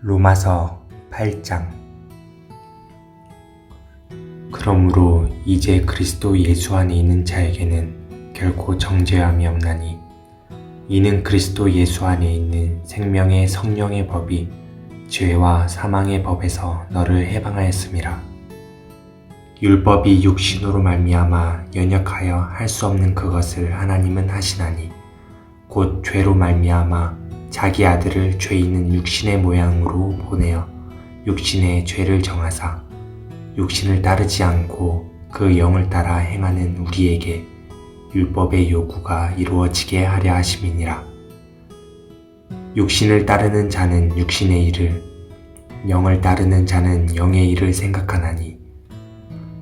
로마서 8장. 그러므로 이제 그리스도 예수 안에 있는 자에게는 결코 정죄함이 없나니, 이는 그리스도 예수 안에 있는 생명의 성령의 법이 죄와 사망의 법에서 너를 해방하였음이라. 율법이 육신으로 말미암아 연약하여 할 수 없는 그것을 하나님은 하시나니, 곧 죄로 말미암아 자기 아들을 죄 있는 육신의 모양으로 보내어 육신의 죄를 정하사 육신을 따르지 않고 그 영을 따라 행하는 우리에게 율법의 요구가 이루어지게 하려 하심이니라. 육신을 따르는 자는 육신의 일을, 영을 따르는 자는 영의 일을 생각하나니,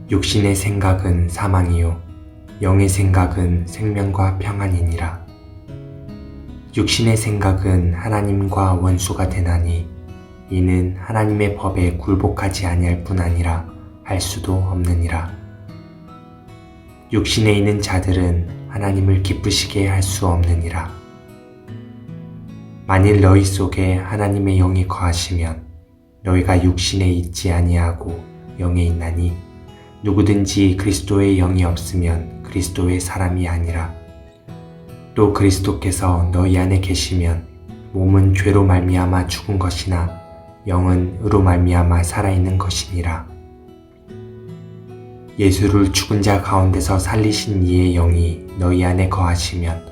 육신의 생각은 사망이요 영의 생각은 생명과 평안이니라. 육신의 생각은 하나님과 원수가 되나니, 이는 하나님의 법에 굴복하지 아니할 뿐 아니라 할 수도 없느니라. 육신에 있는 자들은 하나님을 기쁘시게 할 수 없느니라. 만일 너희 속에 하나님의 영이 거하시면 너희가 육신에 있지 아니하고 영에 있나니, 누구든지 그리스도의 영이 없으면 그리스도의 사람이 아니라. 또 그리스도께서 너희 안에 계시면 몸은 죄로 말미암아 죽은 것이나 영은 의로 말미암아 살아있는 것이니라. 예수를 죽은 자 가운데서 살리신 이의 영이 너희 안에 거하시면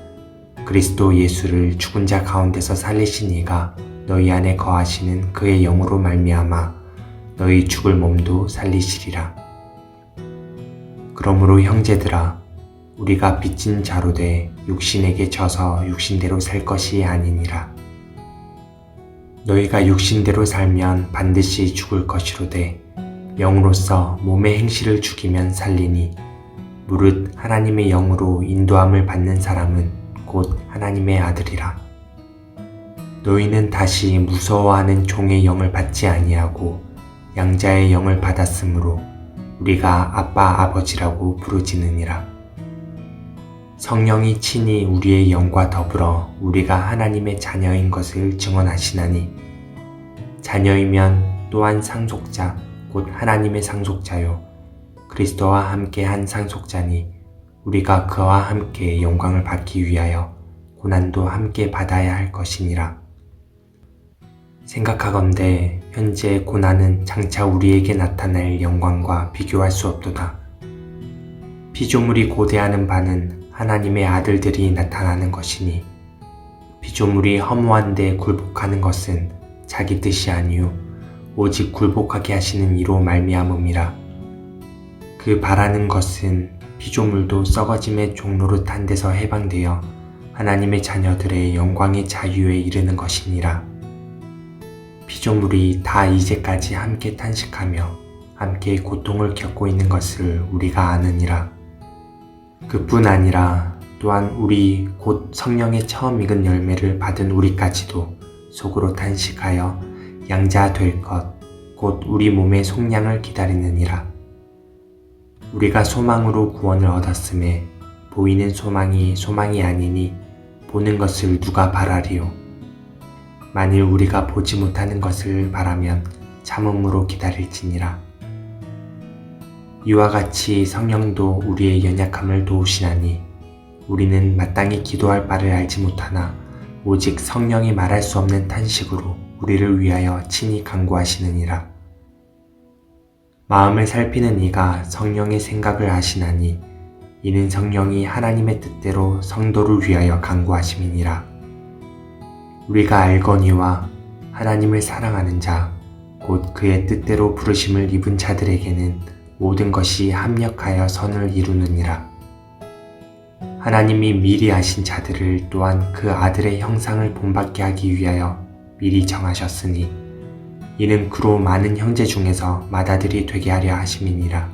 그리스도 예수를 죽은 자 가운데서 살리신 이가 너희 안에 거하시는 그의 영으로 말미암아 너희 죽을 몸도 살리시리라. 그러므로 형제들아, 우리가 빚진 자로 돼 육신에게 져서 육신대로 살 것이 아니니라. 너희가 육신대로 살면 반드시 죽을 것이로되, 영으로서 몸의 행실을 죽이면 살리니, 무릇 하나님의 영으로 인도함을 받는 사람은 곧 하나님의 아들이라. 너희는 다시 무서워하는 종의 영을 받지 아니하고 양자의 영을 받았으므로 우리가 아빠 아버지라고 부르짖느니라. 성령이 친히 우리의 영과 더불어 우리가 하나님의 자녀인 것을 증언하시나니, 자녀이면 또한 상속자 곧 하나님의 상속자요 그리스도와 함께 한 상속자니, 우리가 그와 함께 영광을 받기 위하여 고난도 함께 받아야 할 것이니라. 생각하건대 현재 고난은 장차 우리에게 나타날 영광과 비교할 수 없도다. 피조물이 고대하는 바는 하나님의 아들들이 나타나는 것이니, 피조물이 허무한 데 굴복하는 것은 자기 뜻이 아니요 오직 굴복하게 하시는 이로 말미암음이라. 그 바라는 것은 피조물도 썩어짐의 종노릇한 데서 해방되어 하나님의 자녀들의 영광의 자유에 이르는 것이니라. 피조물이 다 이제까지 함께 탄식하며 함께 고통을 겪고 있는 것을 우리가 아느니라. 그뿐 아니라 또한 우리 곧 성령의 처음 익은 열매를 받은 우리까지도 속으로 탄식하여 양자 될 것, 곧 우리 몸의 속량을 기다리느니라. 우리가 소망으로 구원을 얻었음에 보이는 소망이 소망이 아니니 보는 것을 누가 바라리요. 만일 우리가 보지 못하는 것을 바라면 참음으로 기다릴지니라. 이와 같이 성령도 우리의 연약함을 도우시나니, 우리는 마땅히 기도할 바를 알지 못하나 오직 성령이 말할 수 없는 탄식으로 우리를 위하여 친히 간구하시느니라. 마음을 살피는 이가 성령의 생각을 아시나니, 이는 성령이 하나님의 뜻대로 성도를 위하여 간구하심이니라. 우리가 알거니와 하나님을 사랑하는 자, 곧 그의 뜻대로 부르심을 입은 자들에게는 모든 것이 합력하여 선을 이루느니라. 하나님이 미리 아신 자들을 또한 그 아들의 형상을 본받게 하기 위하여 미리 정하셨으니, 이는 그로 많은 형제 중에서 맏아들이 되게 하려 하심이니라.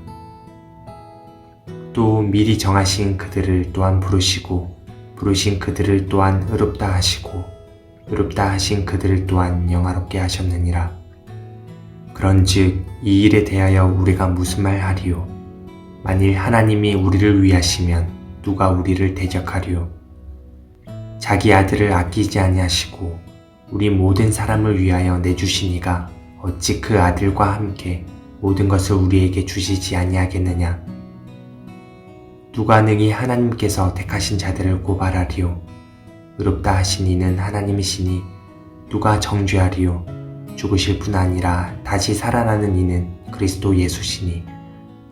또 미리 정하신 그들을 또한 부르시고, 부르신 그들을 또한 의롭다 하시고, 의롭다 하신 그들을 또한 영화롭게 하셨느니라. 그런즉 이 일에 대하여 우리가 무슨 말 하리요? 만일 하나님이 우리를 위하시면 누가 우리를 대적하리요? 자기 아들을 아끼지 아니하시고 우리 모든 사람을 위하여 내주시니가 어찌 그 아들과 함께 모든 것을 우리에게 주시지 아니하겠느냐. 누가 능히 하나님께서 택하신 자들을 고발하리요. 의롭다 하신 이는 하나님이시니 누가 정죄하리요. 죽으실 뿐 아니라 다시 살아나는 이는 그리스도 예수시니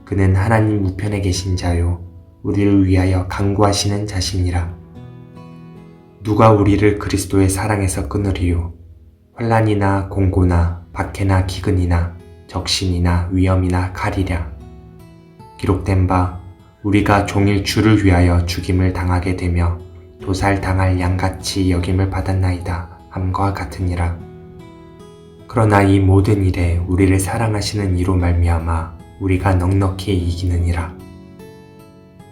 그는 하나님 우편에 계신 자요 우리를 위하여 간구하시는 자시니라. 누가 우리를 그리스도의 사랑에서 끊으리요. 환난이나 공고나 박해나 기근이나 적신이나 위험이나 칼이랴. 기록된 바 우리가 종일 주를 위하여 죽임을 당하게 되며 도살당할 양같이 여김을 받았나이다 함과 같으니라. 그러나 이 모든 일에 우리를 사랑하시는 이로 말미암아 우리가 넉넉히 이기느니라.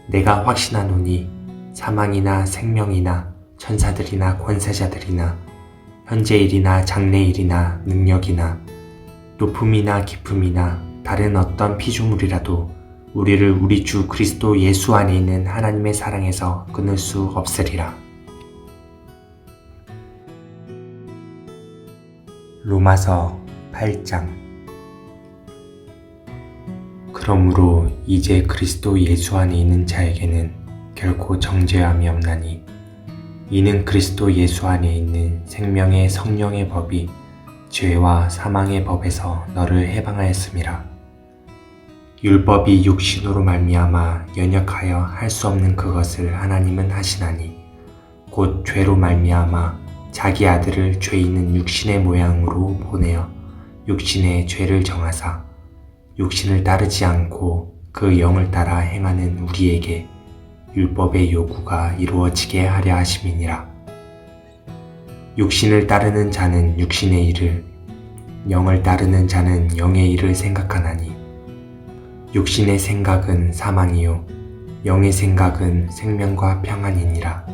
내가 확신하노니 사망이나 생명이나 천사들이나 권세자들이나 현재일이나 장래일이나 능력이나 높음이나 깊음이나 다른 어떤 피조물이라도 우리를 우리 주 그리스도 예수 안에 있는 하나님의 사랑에서 끊을 수 없으리라. 로마서 8장. 그러므로 이제 그리스도 예수 안에 있는 자에게는 결코 정죄함이 없나니 이는 그리스도 예수 안에 있는 생명의 성령의 법이 죄와 사망의 법에서 너를 해방하였음이라. 율법이 육신으로 말미암아 연약하여 할 수 없는 그것을 하나님은 하시나니 곧 죄로 말미암아 자기 아들을 죄 있는 육신의 모양으로 보내어 육신의 죄를 정하사 육신을 따르지 않고 그 영을 따라 행하는 우리에게 율법의 요구가 이루어지게 하려 하심이니라. 육신을 따르는 자는 육신의 일을, 영을 따르는 자는 영의 일을 생각하나니 육신의 생각은 사망이요 영의 생각은 생명과 평안이니라.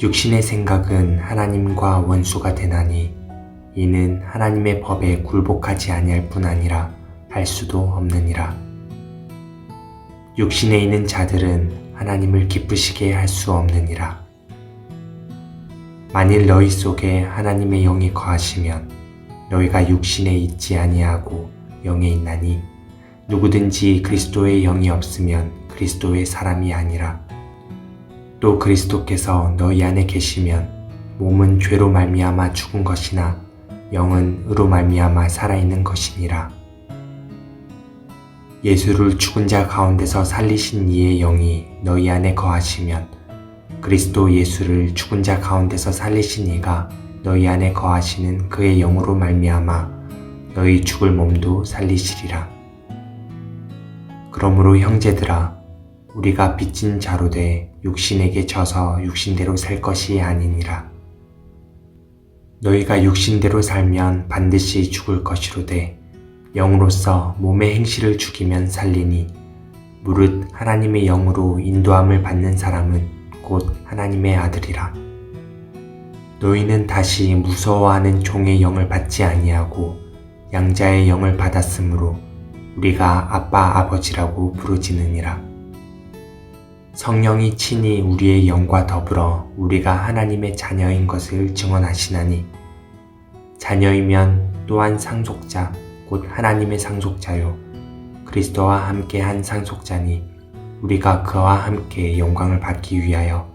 육신의 생각은 하나님과 원수가 되나니 이는 하나님의 법에 굴복하지 아니할 뿐 아니라 할 수도 없느니라. 육신에 있는 자들은 하나님을 기쁘시게 할 수 없느니라. 만일 너희 속에 하나님의 영이 거하시면 너희가 육신에 있지 아니하고 영에 있나니 누구든지 그리스도의 영이 없으면 그리스도의 사람이 아니라. 또 그리스도께서 너희 안에 계시면 몸은 죄로 말미암아 죽은 것이나 영은 의로 말미암아 살아있는 것이니라. 예수를 죽은 자 가운데서 살리신 이의 영이 너희 안에 거하시면 그리스도 예수를 죽은 자 가운데서 살리신 이가 너희 안에 거하시는 그의 영으로 말미암아 너희 죽을 몸도 살리시리라. 그러므로 형제들아, 우리가 빚진 자로 돼 육신에게 져서 육신대로 살 것이 아니니라. 너희가 육신대로 살면 반드시 죽을 것이로되 영으로서 몸의 행실을 죽이면 살리니 무릇 하나님의 영으로 인도함을 받는 사람은 곧 하나님의 아들이라. 너희는 다시 무서워하는 종의 영을 받지 아니하고 양자의 영을 받았으므로 우리가 아빠 아버지라고 부르짖느니라. 성령이 친히 우리의 영과 더불어 우리가 하나님의 자녀인 것을 증언하시나니 자녀이면 또한 상속자 곧 하나님의 상속자요 그리스도와 함께 한 상속자니 우리가 그와 함께 영광을 받기 위하여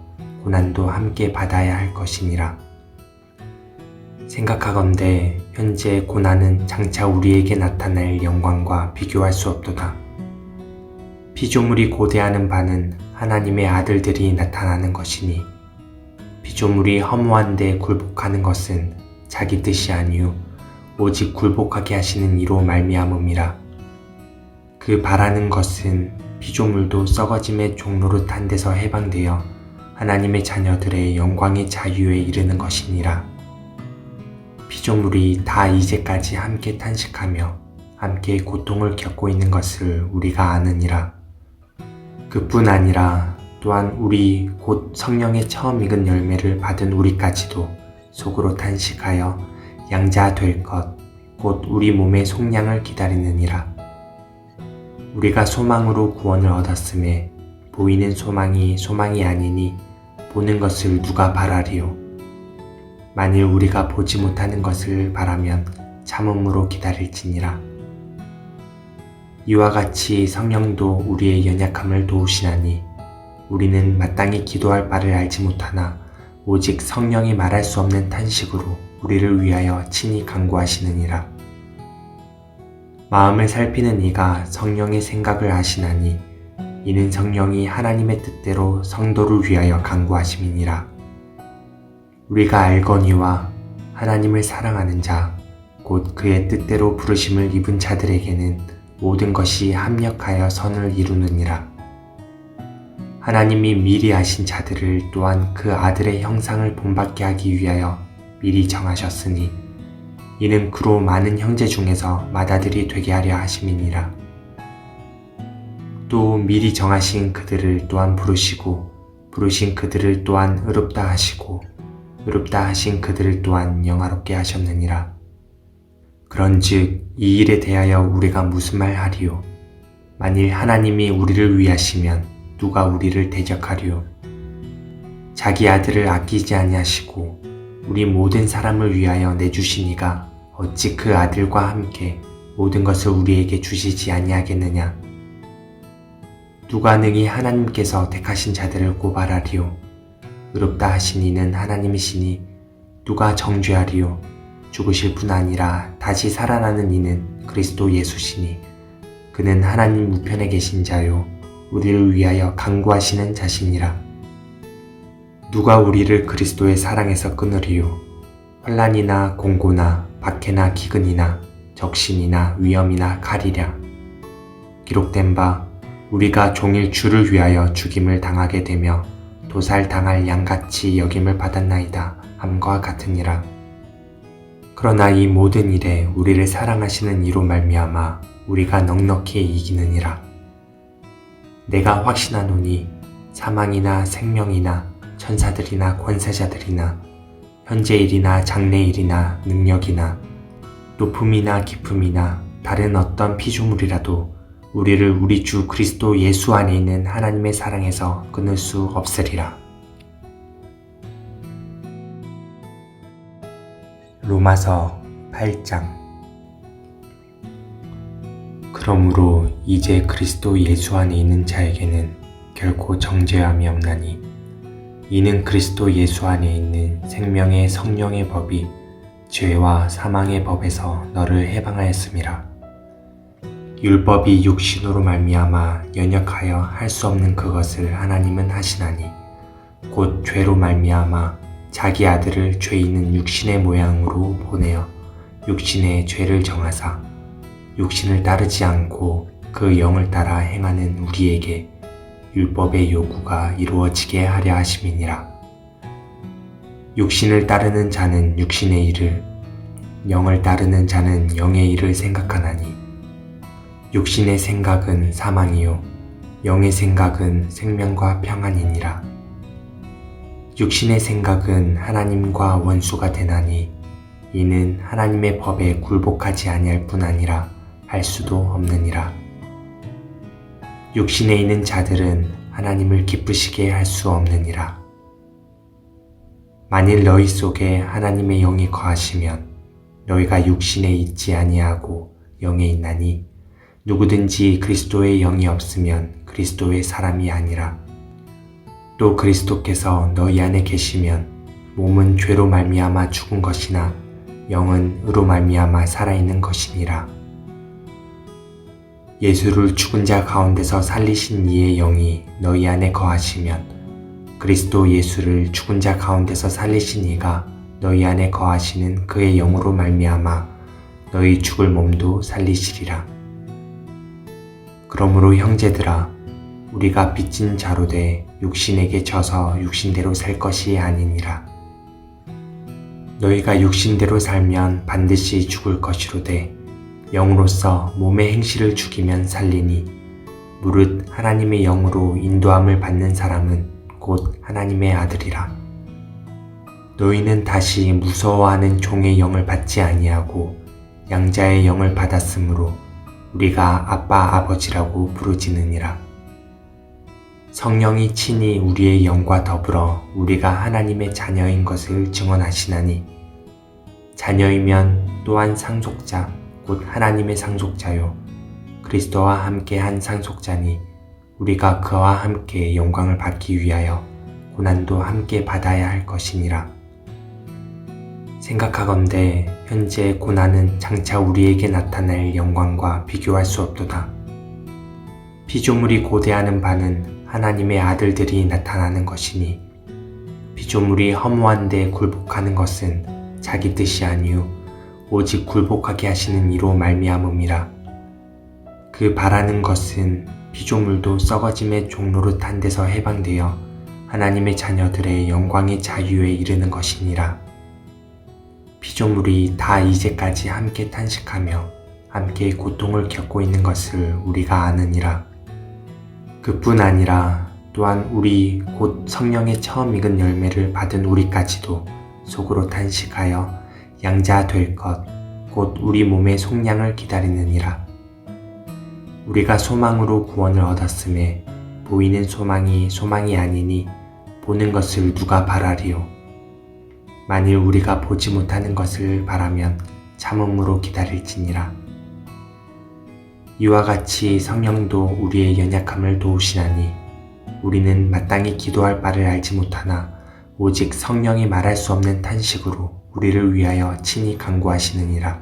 고난도 함께 받아야 할 것이니라. 생각하건대 현재 고난은 장차 우리에게 나타날 영광과 비교할 수 없도다. 피조물이 고대하는 바는 하나님의 아들들이 나타나는 것이니 피조물이 허무한데 굴복하는 것은 자기 뜻이 아니요 오직 굴복하게 하시는 이로 말미암음이라. 그 바라는 것은 피조물도 썩어짐의 종노릇한 데서 해방되어 하나님의 자녀들의 영광의 자유에 이르는 것이니라. 피조물이 다 이제까지 함께 탄식하며 함께 고통을 겪고 있는 것을 우리가 아느니라. 그뿐 아니라 또한 우리 곧 성령의 처음 익은 열매를 받은 우리까지도 속으로 탄식하여 양자 될 것, 곧 우리 몸의 속량을 기다리느니라. 우리가 소망으로 구원을 얻었음에 보이는 소망이 소망이 아니니 보는 것을 누가 바라리요. 만일 우리가 보지 못하는 것을 바라면 참음으로 기다릴지니라. 이와 같이 성령도 우리의 연약함을 도우시나니 우리는 마땅히 기도할 바를 알지 못하나 오직 성령이 말할 수 없는 탄식으로 우리를 위하여 친히 간구하시느니라. 마음을 살피는 이가 성령의 생각을 아시나니 이는 성령이 하나님의 뜻대로 성도를 위하여 간구하심이니라. 우리가 알거니와 하나님을 사랑하는 자, 곧 그의 뜻대로 부르심을 입은 자들에게는 모든 것이 합력하여 선을 이루느니라. 하나님이 미리 아신 자들을 또한 그 아들의 형상을 본받게 하기 위하여 미리 정하셨으니 이는 그로 많은 형제 중에서 맏아들이 되게 하려 하심이니라. 또 미리 정하신 그들을 또한 부르시고 부르신 그들을 또한 의롭다 하시고 의롭다 하신 그들을 또한 영화롭게 하셨느니라. 그런즉 이 일에 대하여 우리가 무슨 말 하리요? 만일 하나님이 우리를 위하시면 누가 우리를 대적하리요? 자기 아들을 아끼지 아니하시고 우리 모든 사람을 위하여 내주신 이가 어찌 그 아들과 함께 모든 것을 우리에게 주시지 아니하겠느냐? 누가 능히 하나님께서 택하신 자들을 고발하리요? 의롭다 하신 이는 하나님이시니 누가 정죄하리요? 죽으실 뿐 아니라 다시 살아나는 이는 그리스도 예수시니 그는 하나님 우편에 계신 자요 우리를 위하여 간구하시는 자시니라. 누가 우리를 그리스도의 사랑에서 끊으리요? 환난이나 공고나 박해나 기근이나 적신이나 위험이나 칼이랴. 기록된 바 우리가 종일 주를 위하여 죽임을 당하게 되며 도살당할 양같이 여김을 받았나이다 함과 같으니라. 그러나 이 모든 일에 우리를 사랑하시는 이로 말미암아 우리가 넉넉히 이기느니라. 내가 확신하노니 사망이나 생명이나 천사들이나 권세자들이나 현재일이나 장래일이나 능력이나 높음이나 깊음이나 다른 어떤 피조물이라도 우리를 우리 주 그리스도 예수 안에 있는 하나님의 사랑에서 끊을 수 없으리라. 로마서 8장. 그러므로 이제 그리스도 예수 안에 있는 자에게는 결코 정죄함이 없나니 이는 그리스도 예수 안에 있는 생명의 성령의 법이 죄와 사망의 법에서 너를 해방하였음이라. 율법이 육신으로 말미암아 연역하여 할 수 없는 그것을 하나님은 하시나니 곧 죄로 말미암아 자기 아들을 죄 있는 육신의 모양으로 보내어 육신의 죄를 정하사 육신을 따르지 않고 그 영을 따라 행하는 우리에게 율법의 요구가 이루어지게 하려 하심이니라. 육신을 따르는 자는 육신의 일을, 영을 따르는 자는 영의 일을 생각하나니 육신의 생각은 사망이요 영의 생각은 생명과 평안이니라. 육신의 생각은 하나님과 원수가 되나니 이는 하나님의 법에 굴복하지 아니할 뿐 아니라 할 수도 없느니라. 육신에 있는 자들은 하나님을 기쁘시게 할 수 없느니라. 만일 너희 속에 하나님의 영이 거하시면 너희가 육신에 있지 아니하고 영에 있나니 누구든지 그리스도의 영이 없으면 그리스도의 사람이 아니라. 또 그리스도께서 너희 안에 계시면 몸은 죄로 말미암아 죽은 것이나 영은 의로 말미암아 살아있는 것이니라. 예수를 죽은 자 가운데서 살리신 이의 영이 너희 안에 거하시면 그리스도 예수를 죽은 자 가운데서 살리신 이가 너희 안에 거하시는 그의 영으로 말미암아 너희 죽을 몸도 살리시리라. 그러므로 형제들아, 우리가 빚진 자로 돼 육신에게 져서 육신대로 살 것이 아니니라. 너희가 육신대로 살면 반드시 죽을 것이로되 영으로서 몸의 행실을 죽이면 살리니 무릇 하나님의 영으로 인도함을 받는 사람은 곧 하나님의 아들이라. 너희는 다시 무서워하는 종의 영을 받지 아니하고 양자의 영을 받았으므로 우리가 아빠 아버지라고 부르짖느니라. 성령이 친히 우리의 영과 더불어 우리가 하나님의 자녀인 것을 증언하시나니 자녀이면 또한 상속자 곧 하나님의 상속자요 그리스도와 함께 한 상속자니 우리가 그와 함께 영광을 받기 위하여 고난도 함께 받아야 할 것이니라. 생각하건대 현재 고난은 장차 우리에게 나타날 영광과 비교할 수 없도다. 피조물이 고대하는 바는 하나님의 아들들이 나타나는 것이니 피조물이 허무한데 굴복하는 것은 자기 뜻이 아니요 오직 굴복하게 하시는 이로 말미암음이라. 그 바라는 것은 피조물도 썩어짐의 종노릇한 데서 해방되어 하나님의 자녀들의 영광의 자유에 이르는 것이니라. 피조물이 다 이제까지 함께 탄식하며 함께 고통을 겪고 있는 것을 우리가 아느니라. 그뿐 아니라 또한 우리 곧 성령의 처음 익은 열매를 받은 우리까지도 속으로 탄식하여 양자 될 것 곧 우리 몸의 속량을 기다리느니라. 우리가 소망으로 구원을 얻었음에 보이는 소망이 소망이 아니니 보는 것을 누가 바라리요. 만일 우리가 보지 못하는 것을 바라면 참음으로 기다릴지니라. 이와 같이 성령도 우리의 연약함을 도우시나니 우리는 마땅히 기도할 바를 알지 못하나 오직 성령이 말할 수 없는 탄식으로 우리를 위하여 친히 간구하시느니라.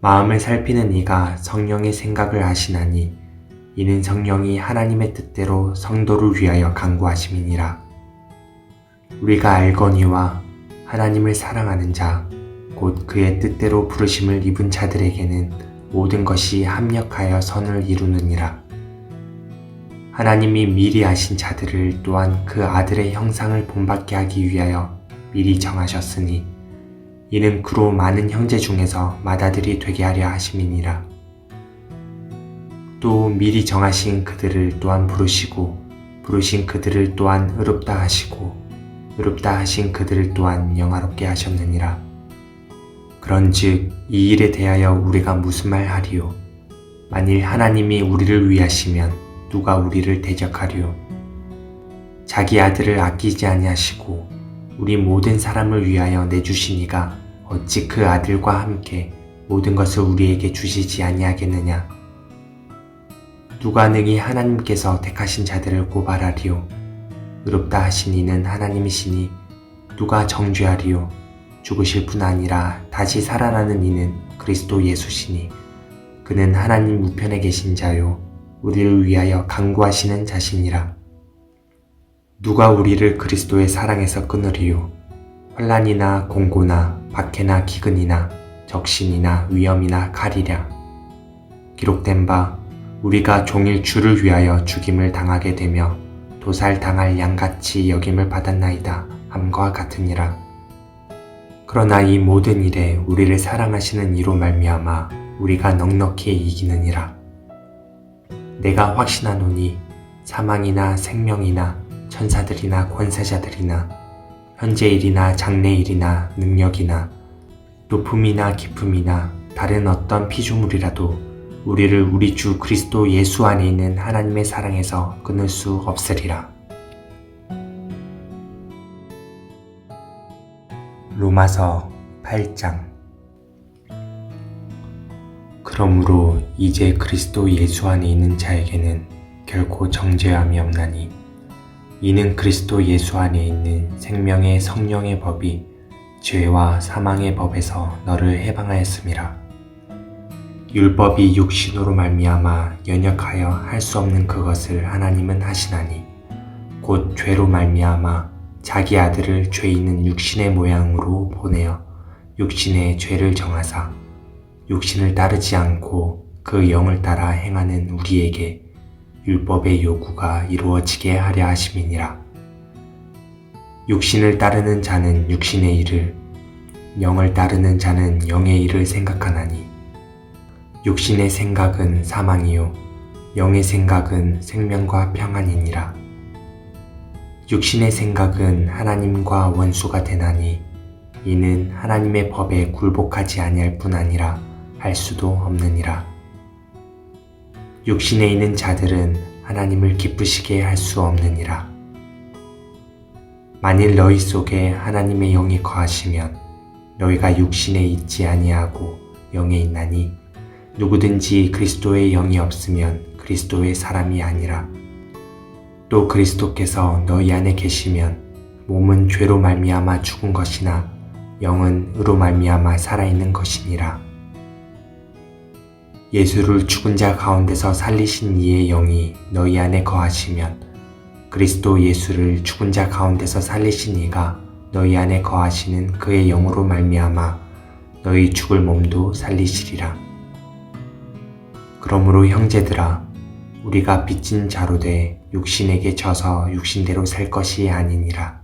마음을 살피는 이가 성령의 생각을 아시나니 이는 성령이 하나님의 뜻대로 성도를 위하여 간구하심이니라. 우리가 알거니와 하나님을 사랑하는 자 곧 그의 뜻대로 부르심을 입은 자들에게는 모든 것이 합력하여 선을 이루느니라. 하나님이 미리 아신 자들을 또한 그 아들의 형상을 본받게 하기 위하여 미리 정하셨으니 이는 그로 많은 형제 중에서 맏아들이 되게 하려 하심이니라. 또 미리 정하신 그들을 또한 부르시고 부르신 그들을 또한 의롭다 하시고 의롭다 하신 그들을 또한 영화롭게 하셨느니라. 그런즉 이 일에 대하여 우리가 무슨 말 하리요? 만일 하나님이 우리를 위하시면 누가 우리를 대적하리요? 자기 아들을 아끼지 아니하시고 우리 모든 사람을 위하여 내주시니가 어찌 그 아들과 함께 모든 것을 우리에게 주시지 아니하겠느냐? 누가 능히 하나님께서 택하신 자들을 고발하리요? 의롭다 하신 이는 하나님이시니 누가 정죄하리요? 죽으실 뿐 아니라 다시 살아나는 이는 그리스도 예수시니 그는 하나님 우편에 계신 자요 우리를 위하여 간구하시는 자시니라. 누가 우리를 그리스도의 사랑에서 끊으리요? 환난이나 공고나 박해나 기근이나 적신이나 위험이나 칼이랴. 기록된 바 우리가 종일 주를 위하여 죽임을 당하게 되며 도살당할 양같이 여김을 받았나이다 함과 같으니라. 그러나 이 모든 일에 우리를 사랑하시는 이로 말미암아 우리가 넉넉히 이기느니라. 내가 확신하노니 사망이나 생명이나 천사들이나 권세자들이나 현재일이나 장래일이나 능력이나 높음이나 깊음이나 다른 어떤 피조물이라도 우리를 우리 주 그리스도 예수 안에 있는 하나님의 사랑에서 끊을 수 없으리라. 로마서 8장. 그러므로 이제 그리스도 예수 안에 있는 자에게는 결코 정죄함이 없나니 이는 그리스도 예수 안에 있는 생명의 성령의 법이 죄와 사망의 법에서 너를 해방하였음이라. 율법이 육신으로 말미암아 연역하여 할 수 없는 그것을 하나님은 하시나니 곧 죄로 말미암아 자기 아들을 죄 있는 육신의 모양으로 보내어 육신의 죄를 정하사 육신을 따르지 않고 그 영을 따라 행하는 우리에게 율법의 요구가 이루어지게 하려 하심이니라. 육신을 따르는 자는 육신의 일을, 영을 따르는 자는 영의 일을 생각하나니 육신의 생각은 사망이요 영의 생각은 생명과 평안이니라. 육신의 생각은 하나님과 원수가 되나니 이는 하나님의 법에 굴복하지 아니할 뿐 아니라 할 수도 없느니라. 육신에 있는 자들은 하나님을 기쁘시게 할 수 없느니라. 만일 너희 속에 하나님의 영이 거하시면 너희가 육신에 있지 아니하고 영에 있나니 누구든지 그리스도의 영이 없으면 그리스도의 사람이 아니라. 또 그리스도께서 너희 안에 계시면 몸은 죄로 말미암아 죽은 것이나 영은 의로 말미암아 살아있는 것이니라. 예수를 죽은 자 가운데서 살리신 이의 영이 너희 안에 거하시면 그리스도 예수를 죽은 자 가운데서 살리신 이가 너희 안에 거하시는 그의 영으로 말미암아 너희 죽을 몸도 살리시리라. 그러므로 형제들아, 우리가 빚진 자로 돼 육신에게 져서 육신대로 살 것이 아니니라.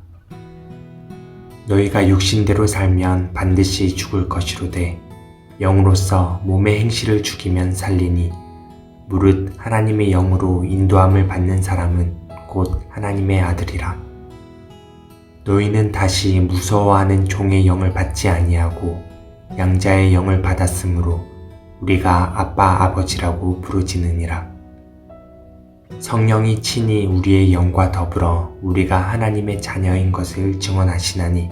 너희가 육신대로 살면 반드시 죽을 것이로되 영으로서 몸의 행실을 죽이면 살리니 무릇 하나님의 영으로 인도함을 받는 사람은 곧 하나님의 아들이라. 너희는 다시 무서워하는 종의 영을 받지 아니하고 양자의 영을 받았으므로 우리가 아빠 아버지라고 부르짖느니라. 성령이 친히 우리의 영과 더불어 우리가 하나님의 자녀인 것을 증언하시나니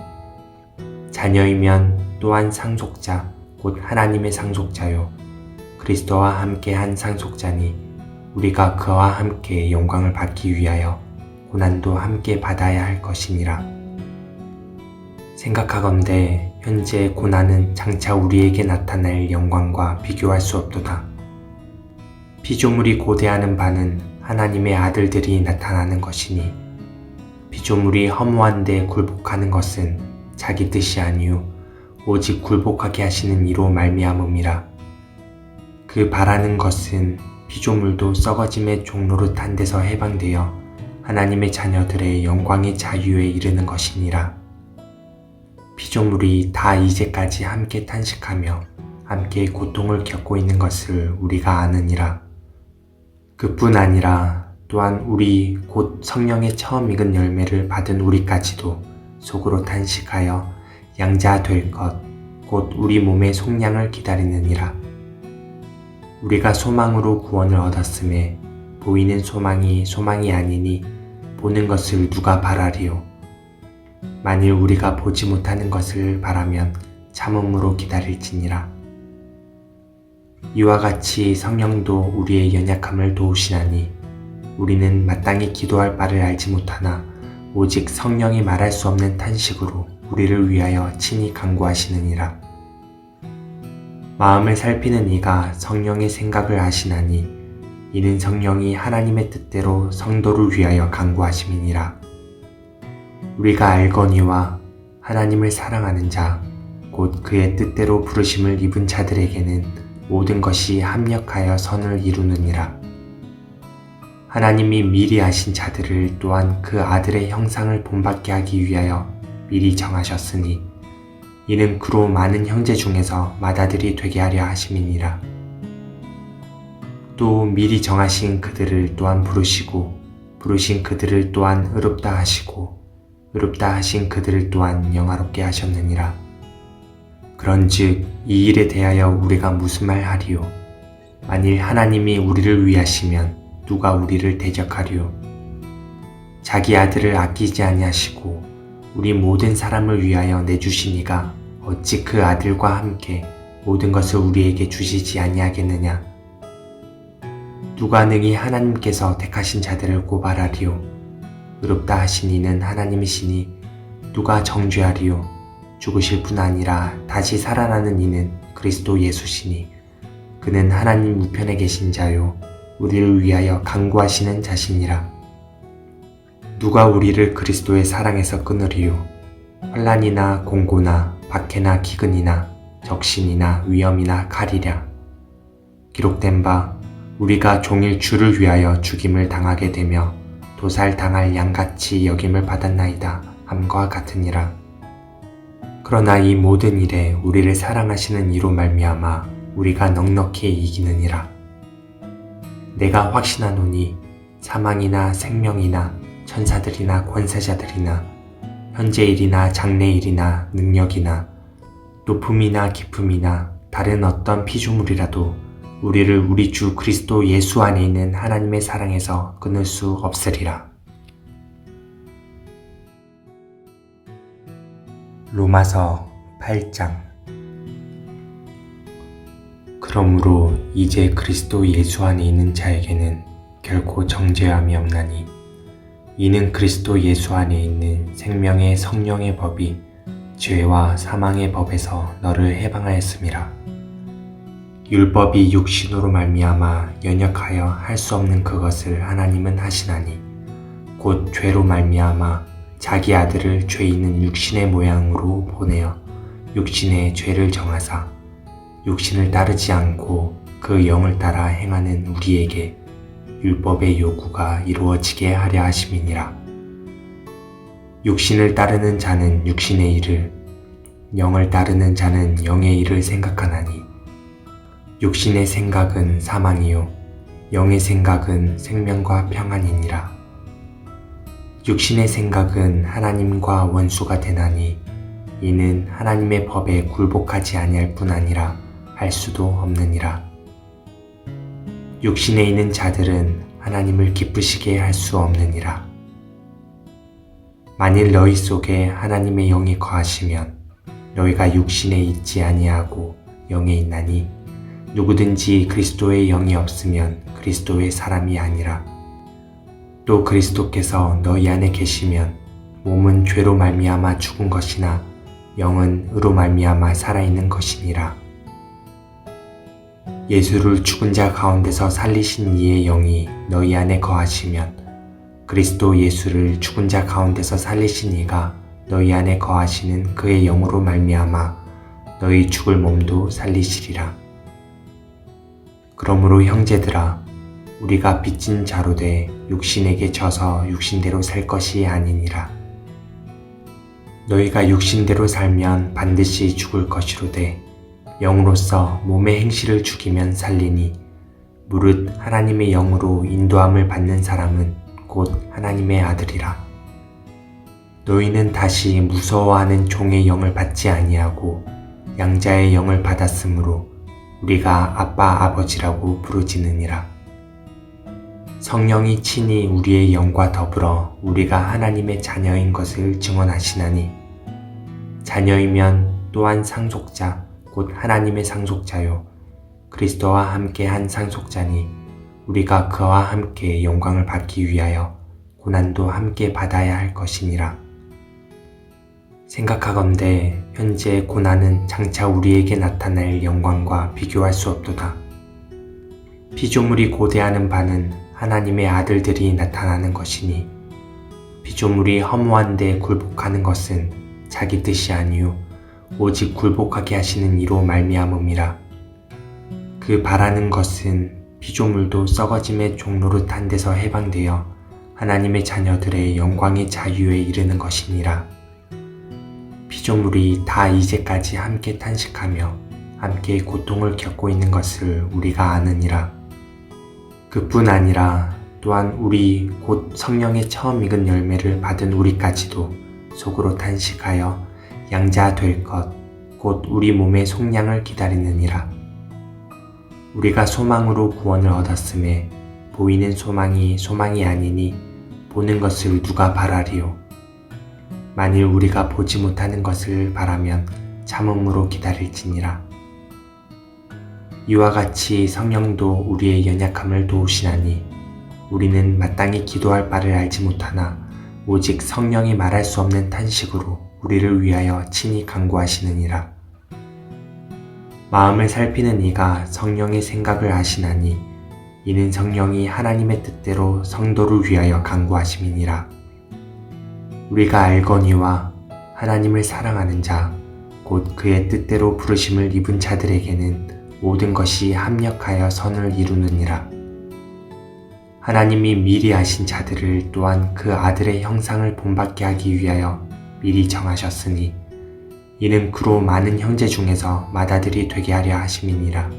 자녀이면 또한 상속자 곧 하나님의 상속자요 그리스도와 함께 한 상속자니 우리가 그와 함께 영광을 받기 위하여 고난도 함께 받아야 할 것이니라. 생각하건대 현재 고난은 장차 우리에게 나타날 영광과 비교할 수 없도다. 피조물이 고대하는 바는 하나님의 아들들이 나타나는 것이니 피조물이 허무한데 굴복하는 것은 자기 뜻이 아니요 오직 굴복하게 하시는 이로 말미암음이라. 그 바라는 것은 피조물도 썩어짐의 종노릇한 데서 해방되어 하나님의 자녀들의 영광의 자유에 이르는 것이니라. 피조물이 다 이제까지 함께 탄식하며 함께 고통을 겪고 있는 것을 우리가 아느니라. 그뿐 아니라 또한 우리 곧 성령의 처음 익은 열매를 받은 우리까지도 속으로 탄식하여 양자 될 것 곧 우리 몸의 속량을 기다리느니라. 우리가 소망으로 구원을 얻었음에 보이는 소망이 소망이 아니니 보는 것을 누가 바라리요. 만일 우리가 보지 못하는 것을 바라면 참음으로 기다릴지니라. 이와 같이 성령도 우리의 연약함을 도우시나니 우리는 마땅히 기도할 바를 알지 못하나 오직 성령이 말할 수 없는 탄식으로 우리를 위하여 친히 간구하시느니라. 마음을 살피는 이가 성령의 생각을 아시나니 이는 성령이 하나님의 뜻대로 성도를 위하여 간구하심이니라. 우리가 알거니와 하나님을 사랑하는 자 곧 그의 뜻대로 부르심을 입은 자들에게는 모든 것이 합력하여 선을 이루느니라. 하나님이 미리 아신 자들을 또한 그 아들의 형상을 본받게 하기 위하여 미리 정하셨으니 이는 그로 많은 형제 중에서 맏아들이 되게 하려 하심이니라. 또 미리 정하신 그들을 또한 부르시고 부르신 그들을 또한 의롭다 하시고 의롭다 하신 그들을 또한 영화롭게 하셨느니라. 그런즉 이 일에 대하여 우리가 무슨 말 하리요? 만일 하나님이 우리를 위하시면 누가 우리를 대적하리요? 자기 아들을 아끼지 아니하시고 우리 모든 사람을 위하여 내주시니가 어찌 그 아들과 함께 모든 것을 우리에게 주시지 아니하겠느냐? 누가 능히 하나님께서 택하신 자들을 고발하리요? 의롭다 하신 이는 하나님이시니 누가 정죄하리요? 죽으실 뿐 아니라 다시 살아나는 이는 그리스도 예수시니 그는 하나님 우편에 계신 자요 우리를 위하여 간구하시는 자시니라. 누가 우리를 그리스도의 사랑에서 끊으리요? 환난이나 공고나 박해나 기근이나 적신이나 위험이나 칼이랴. 기록된 바 우리가 종일 주를 위하여 죽임을 당하게 되며 도살당할 양같이 여김을 받았나이다 함과 같으니라. 그러나 이 모든 일에 우리를 사랑하시는 이로 말미암아 우리가 넉넉히 이기느니라. 내가 확신하노니 사망이나 생명이나 천사들이나 권세자들이나 현재일이나 장래일이나 능력이나 높음이나 깊음이나 다른 어떤 피조물이라도 우리를 우리 주 그리스도 예수 안에 있는 하나님의 사랑에서 끊을 수 없으리라. 로마서 8장. 그러므로 이제 그리스도 예수 안에 있는 자에게는 결코 정죄함이 없나니 이는 그리스도 예수 안에 있는 생명의 성령의 법이 죄와 사망의 법에서 너를 해방하였음이라. 율법이 육신으로 말미암아 연약하여 할 수 없는 그것을 하나님은 하시나니 곧 죄로 말미암아 자기 아들을 죄 있는 육신의 모양으로 보내어 육신의 죄를 정하사 육신을 따르지 않고 그 영을 따라 행하는 우리에게 율법의 요구가 이루어지게 하려 하심이니라. 육신을 따르는 자는 육신의 일을, 영을 따르는 자는 영의 일을 생각하나니 육신의 생각은 사망이요 영의 생각은 생명과 평안이니라. 육신의 생각은 하나님과 원수가 되나니 이는 하나님의 법에 굴복하지 아니할 뿐 아니라 할 수도 없느니라. 육신에 있는 자들은 하나님을 기쁘시게 할 수 없느니라. 만일 너희 속에 하나님의 영이 거하시면 너희가 육신에 있지 아니하고 영에 있나니 누구든지 그리스도의 영이 없으면 그리스도의 사람이 아니라. 또 그리스도께서 너희 안에 계시면 몸은 죄로 말미암아 죽은 것이나 영은 의로 말미암아 살아있는 것이니라. 예수를 죽은 자 가운데서 살리신 이의 영이 너희 안에 거하시면 그리스도 예수를 죽은 자 가운데서 살리신 이가 너희 안에 거하시는 그의 영으로 말미암아 너희 죽을 몸도 살리시리라. 그러므로 형제들아, 우리가 빚진 자로 돼 육신에게 져서 육신대로 살 것이 아니니라. 너희가 육신대로 살면 반드시 죽을 것이로되 영으로서 몸의 행실을 죽이면 살리니 무릇 하나님의 영으로 인도함을 받는 사람은 곧 하나님의 아들이라. 너희는 다시 무서워하는 종의 영을 받지 아니하고 양자의 영을 받았으므로 우리가 아빠 아버지라고 부르짖느니라. 성령이 친히 우리의 영과 더불어 우리가 하나님의 자녀인 것을 증언하시나니 자녀이면 또한 상속자 곧 하나님의 상속자요 그리스도와 함께 한 상속자니 우리가 그와 함께 영광을 받기 위하여 고난도 함께 받아야 할 것이니라. 생각하건대 현재 고난은 장차 우리에게 나타날 영광과 비교할 수 없도다. 피조물이 고대하는 바는 하나님의 아들들이 나타나는 것이니 피조물이 허무한 데 굴복하는 것은 자기 뜻이 아니요 오직 굴복하게 하시는 이로 말미암음이라. 그 바라는 것은 피조물도 썩어짐의 종노릇한 데서 해방되어 하나님의 자녀들의 영광의 자유에 이르는 것이니라. 피조물이 다 이제까지 함께 탄식하며 함께 고통을 겪고 있는 것을 우리가 아느니라. 그뿐 아니라 또한 우리 곧 성령의 처음 익은 열매를 받은 우리까지도 속으로 탄식하여 양자 될 것, 곧 우리 몸의 속량을 기다리느니라. 우리가 소망으로 구원을 얻었음에 보이는 소망이 소망이 아니니 보는 것을 누가 바라리요. 만일 우리가 보지 못하는 것을 바라면 참음으로 기다릴지니라. 이와 같이 성령도 우리의 연약함을 도우시나니 우리는 마땅히 기도할 바를 알지 못하나 오직 성령이 말할 수 없는 탄식으로 우리를 위하여 친히 간구하시느니라. 마음을 살피는 이가 성령의 생각을 아시나니 이는 성령이 하나님의 뜻대로 성도를 위하여 간구하심이니라. 우리가 알거니와 하나님을 사랑하는 자, 곧 그의 뜻대로 부르심을 입은 자들에게는 모든 것이 합력하여 선을 이루느니라. 하나님이 미리 아신 자들을 또한 그 아들의 형상을 본받게 하기 위하여 미리 정하셨으니 이는 그로 많은 형제 중에서 맏아들이 되게 하려 하심이니라.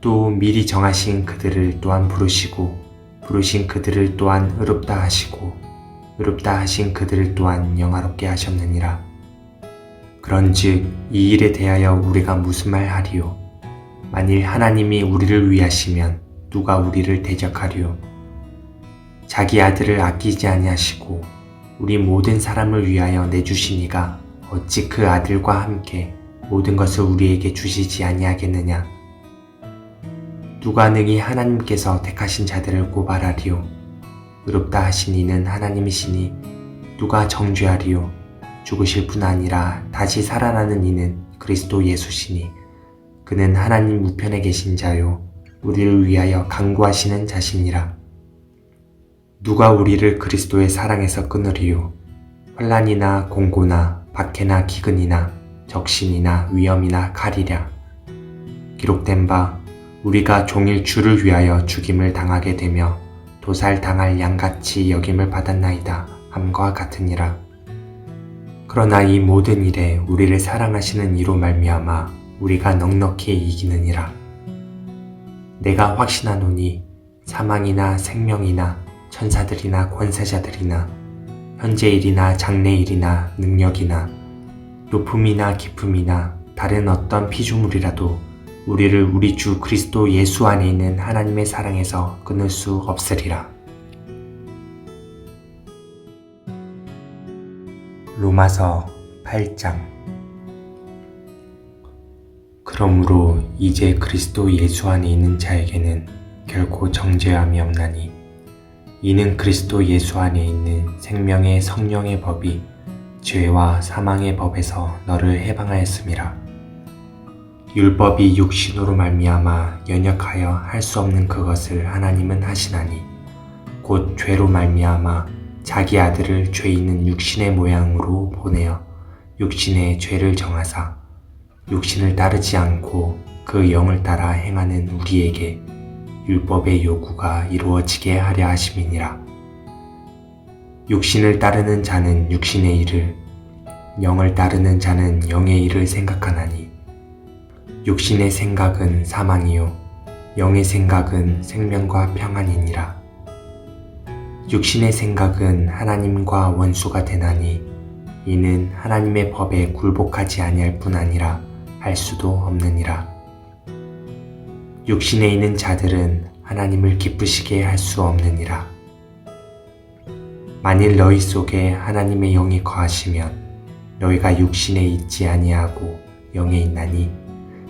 또 미리 정하신 그들을 또한 부르시고 부르신 그들을 또한 의롭다 하시고 의롭다 하신 그들을 또한 영화롭게 하셨느니라. 그런즉 이 일에 대하여 우리가 무슨 말 하리요? 만일 하나님이 우리를 위하시면 누가 우리를 대적하리요? 자기 아들을 아끼지 아니하시고 우리 모든 사람을 위하여 내주시니가 어찌 그 아들과 함께 모든 것을 우리에게 주시지 아니하겠느냐? 누가 능히 하나님께서 택하신 자들을 고발하리요? 의롭다 하신 이는 하나님이시니 누가 정죄하리요? 죽으실 뿐 아니라 다시 살아나는 이는 그리스도 예수시니 그는 하나님 우편에 계신 자요 우리를 위하여 간구하시는 자시니라. 누가 우리를 그리스도의 사랑에서 끊으리요? 환난이나 공고나 박해나 기근이나 적신이나 위험이나 칼이랴. 기록된 바 우리가 종일 주를 위하여 죽임을 당하게 되며 도살당할 양같이 여김을 받았나이다 함과 같으니라. 그러나 이 모든 일에 우리를 사랑하시는 이로 말미암아 우리가 넉넉히 이기느니라. 내가 확신하노니 사망이나 생명이나 천사들이나 권세자들이나 현재일이나 장래일이나 능력이나 높음이나 깊음이나 다른 어떤 피조물이라도 우리를 우리 주 그리스도 예수 안에 있는 하나님의 사랑에서 끊을 수 없으리라. 로마서 8장. 그러므로 이제 그리스도 예수 안에 있는 자에게는 결코 정죄함이 없나니 이는 그리스도 예수 안에 있는 생명의 성령의 법이 죄와 사망의 법에서 너를 해방하였음이라. 율법이 육신으로 말미암아 연약하여 할 수 없는 그것을 하나님은 하시나니 곧 죄로 말미암아 자기 아들을 죄 있는 육신의 모양으로 보내어 육신의 죄를 정하사 육신을 따르지 않고 그 영을 따라 행하는 우리에게 율법의 요구가 이루어지게 하려 하심이니라. 육신을 따르는 자는 육신의 일을, 영을 따르는 자는 영의 일을 생각하나니 육신의 생각은 사망이요 영의 생각은 생명과 평안이니라. 육신의 생각은 하나님과 원수가 되나니 이는 하나님의 법에 굴복하지 아니할 뿐 아니라 할 수도 없느니라. 육신에 있는 자들은 하나님을 기쁘시게 할 수 없느니라. 만일 너희 속에 하나님의 영이 거하시면 너희가 육신에 있지 아니하고 영에 있나니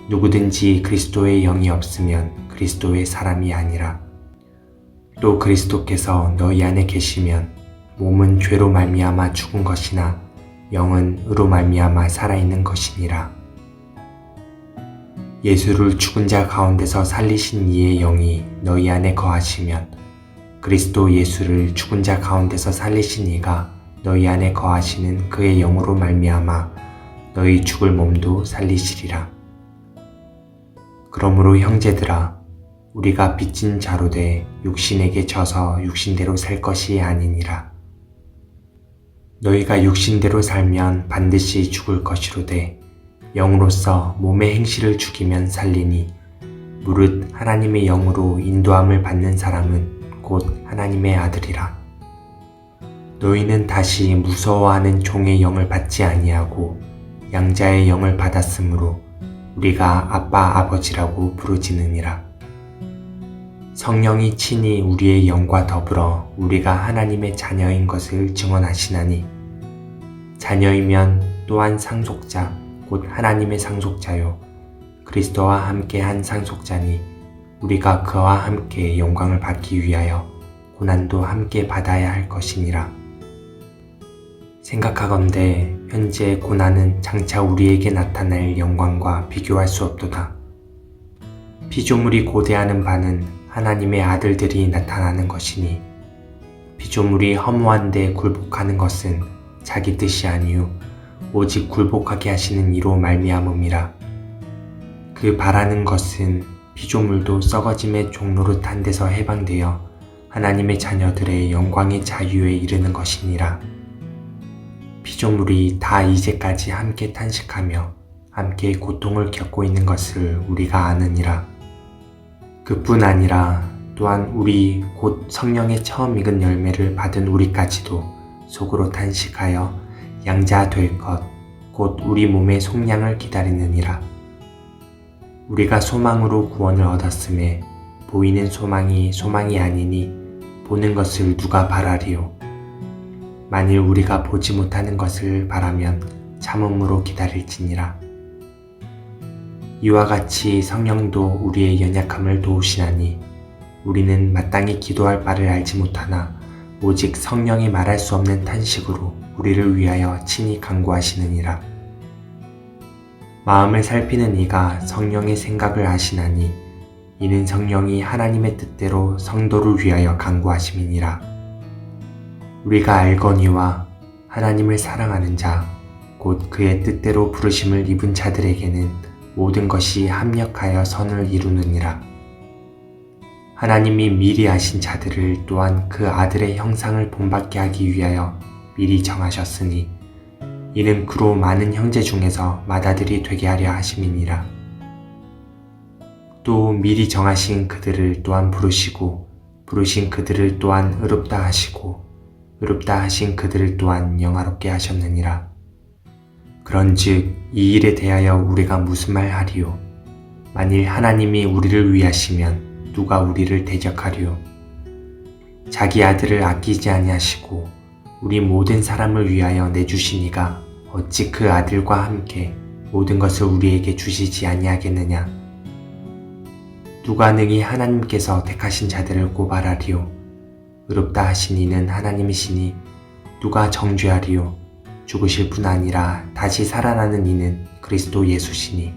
누구든지 그리스도의 영이 없으면 그리스도의 사람이 아니라. 또 그리스도께서 너희 안에 계시면 몸은 죄로 말미암아 죽은 것이나 영은 의로 말미암아 살아있는 것이니라. 예수를 죽은 자 가운데서 살리신 이의 영이 너희 안에 거하시면 그리스도 예수를 죽은 자 가운데서 살리신 이가 너희 안에 거하시는 그의 영으로 말미암아 너희 죽을 몸도 살리시리라. 그러므로 형제들아 우리가 빚진 자로 돼 육신에게 져서 육신대로 살 것이 아니니라. 너희가 육신대로 살면 반드시 죽을 것이로되 영으로서 몸의 행실을 죽이면 살리니 무릇 하나님의 영으로 인도함을 받는 사람은 곧 하나님의 아들이라. 너희는 다시 무서워하는 종의 영을 받지 아니하고 양자의 영을 받았으므로 우리가 아빠 아버지라고 부르짖느니라. 성령이 친히 우리의 영과 더불어 우리가 하나님의 자녀인 것을 증언하시나니 자녀이면 또한 상속자 곧 하나님의 상속자요 그리스도와 함께 한 상속자니 우리가 그와 함께 영광을 받기 위하여 고난도 함께 받아야 할 것이니라. 생각하건대 현재 고난은 장차 우리에게 나타날 영광과 비교할 수 없도다. 피조물이 고대하는 바는 하나님의 아들들이 나타나는 것이니 피조물이 허무한데 굴복하는 것은 자기 뜻이 아니요 오직 굴복하게 하시는 이로 말미암음이라. 그 바라는 것은 피조물도 썩어짐의 종노릇한 데서 해방되어 하나님의 자녀들의 영광의 자유에 이르는 것이니라. 피조물이 다 이제까지 함께 탄식하며 함께 고통을 겪고 있는 것을 우리가 아느니라. 그뿐 아니라 또한 우리 곧 성령의 처음 익은 열매를 받은 우리까지도 속으로 탄식하여 양자 될 것, 곧 우리 몸의 속량을 기다리느니라. 우리가 소망으로 구원을 얻었음에 보이는 소망이 소망이 아니니 보는 것을 누가 바라리요. 만일 우리가 보지 못하는 것을 바라면 참음으로 기다릴지니라. 이와 같이 성령도 우리의 연약함을 도우시나니 우리는 마땅히 기도할 바를 알지 못하나 오직 성령이 말할 수 없는 탄식으로 우리를 위하여 친히 간구하시느니라. 마음을 살피는 이가 성령의 생각을 아시나니 이는 성령이 하나님의 뜻대로 성도를 위하여 간구하심이니라. 우리가 알거니와 하나님을 사랑하는 자, 곧 그의 뜻대로 부르심을 입은 자들에게는 모든 것이 합력하여 선을 이루느니라. 하나님이 미리 아신 자들을 또한 그 아들의 형상을 본받게 하기 위하여 미리 정하셨으니 이는 그로 많은 형제 중에서 맏아들이 되게 하려 하심이니라. 또 미리 정하신 그들을 또한 부르시고 부르신 그들을 또한 의롭다 하시고 의롭다 하신 그들을 또한 영화롭게 하셨느니라. 그런즉 이 일에 대하여 우리가 무슨 말 하리요? 만일 하나님이 우리를 위하시면 누가 우리를 대적하리요? 자기 아들을 아끼지 아니하시고 우리 모든 사람을 위하여 내주시니가 어찌 그 아들과 함께 모든 것을 우리에게 주시지 아니하겠느냐? 누가 능히 하나님께서 택하신 자들을 고발하리요? 의롭다 하신 이는 하나님이시니 누가 정죄하리요? 죽으실 뿐 아니라 다시 살아나는 이는 그리스도 예수시니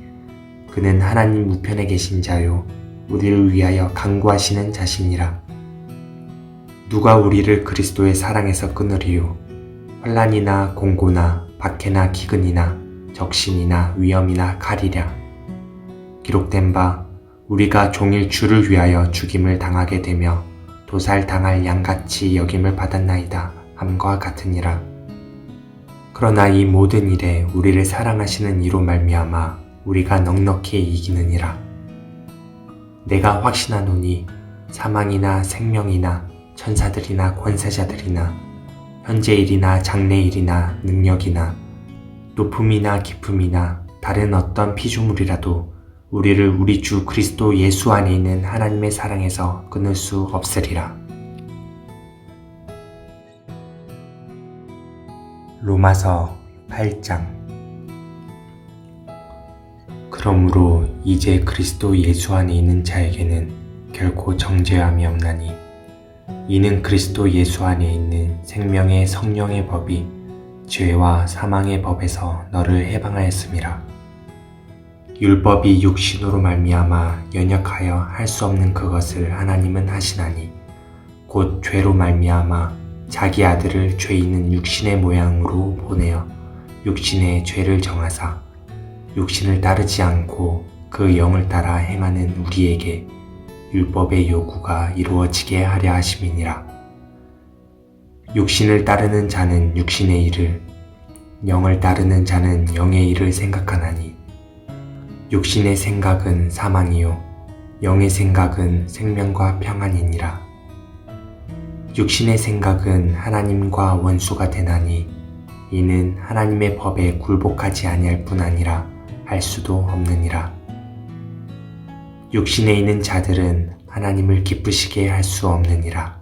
그는 하나님 우편에 계신 자요 우리를 위하여 간구하시는 자시니라. 누가 우리를 그리스도의 사랑에서 끊으리요? 환난이나 공고나 박해나 기근이나 적신이나 위험이나 칼이랴. 기록된 바 우리가 종일 주를 위하여 죽임을 당하게 되며 도살당할 양같이 여김을 받았나이다 함과 같으니라. 그러나 이 모든 일에 우리를 사랑하시는 이로 말미암아 우리가 넉넉히 이기느니라. 내가 확신하노니 사망이나 생명이나 천사들이나 권세자들이나 현재일이나 장래일이나 능력이나 높음이나 깊음이나 다른 어떤 피조물이라도 우리를 우리 주 그리스도 예수 안에 있는 하나님의 사랑에서 끊을 수 없으리라. 로마서 8장. 그러므로 이제 그리스도 예수 안에 있는 자에게는 결코 정죄함이 없나니 이는 그리스도 예수 안에 있는 생명의 성령의 법이 죄와 사망의 법에서 너를 해방하였음이라. 율법이 육신으로 말미암아 연역하여 할 수 없는 그것을 하나님은 하시나니 곧 죄로 말미암아 자기 아들을 죄 있는 육신의 모양으로 보내어 육신의 죄를 정하사 육신을 따르지 않고 그 영을 따라 행하는 우리에게 율법의 요구가 이루어지게 하려 하심이니라. 육신을 따르는 자는 육신의 일을, 영을 따르는 자는 영의 일을 생각하나니 육신의 생각은 사망이요 영의 생각은 생명과 평안이니라. 육신의 생각은 하나님과 원수가 되나니 이는 하나님의 법에 굴복하지 아니할 뿐 아니라 할 수도 없느니라. 육신에 있는 자들은 하나님을 기쁘시게 할 수 없느니라.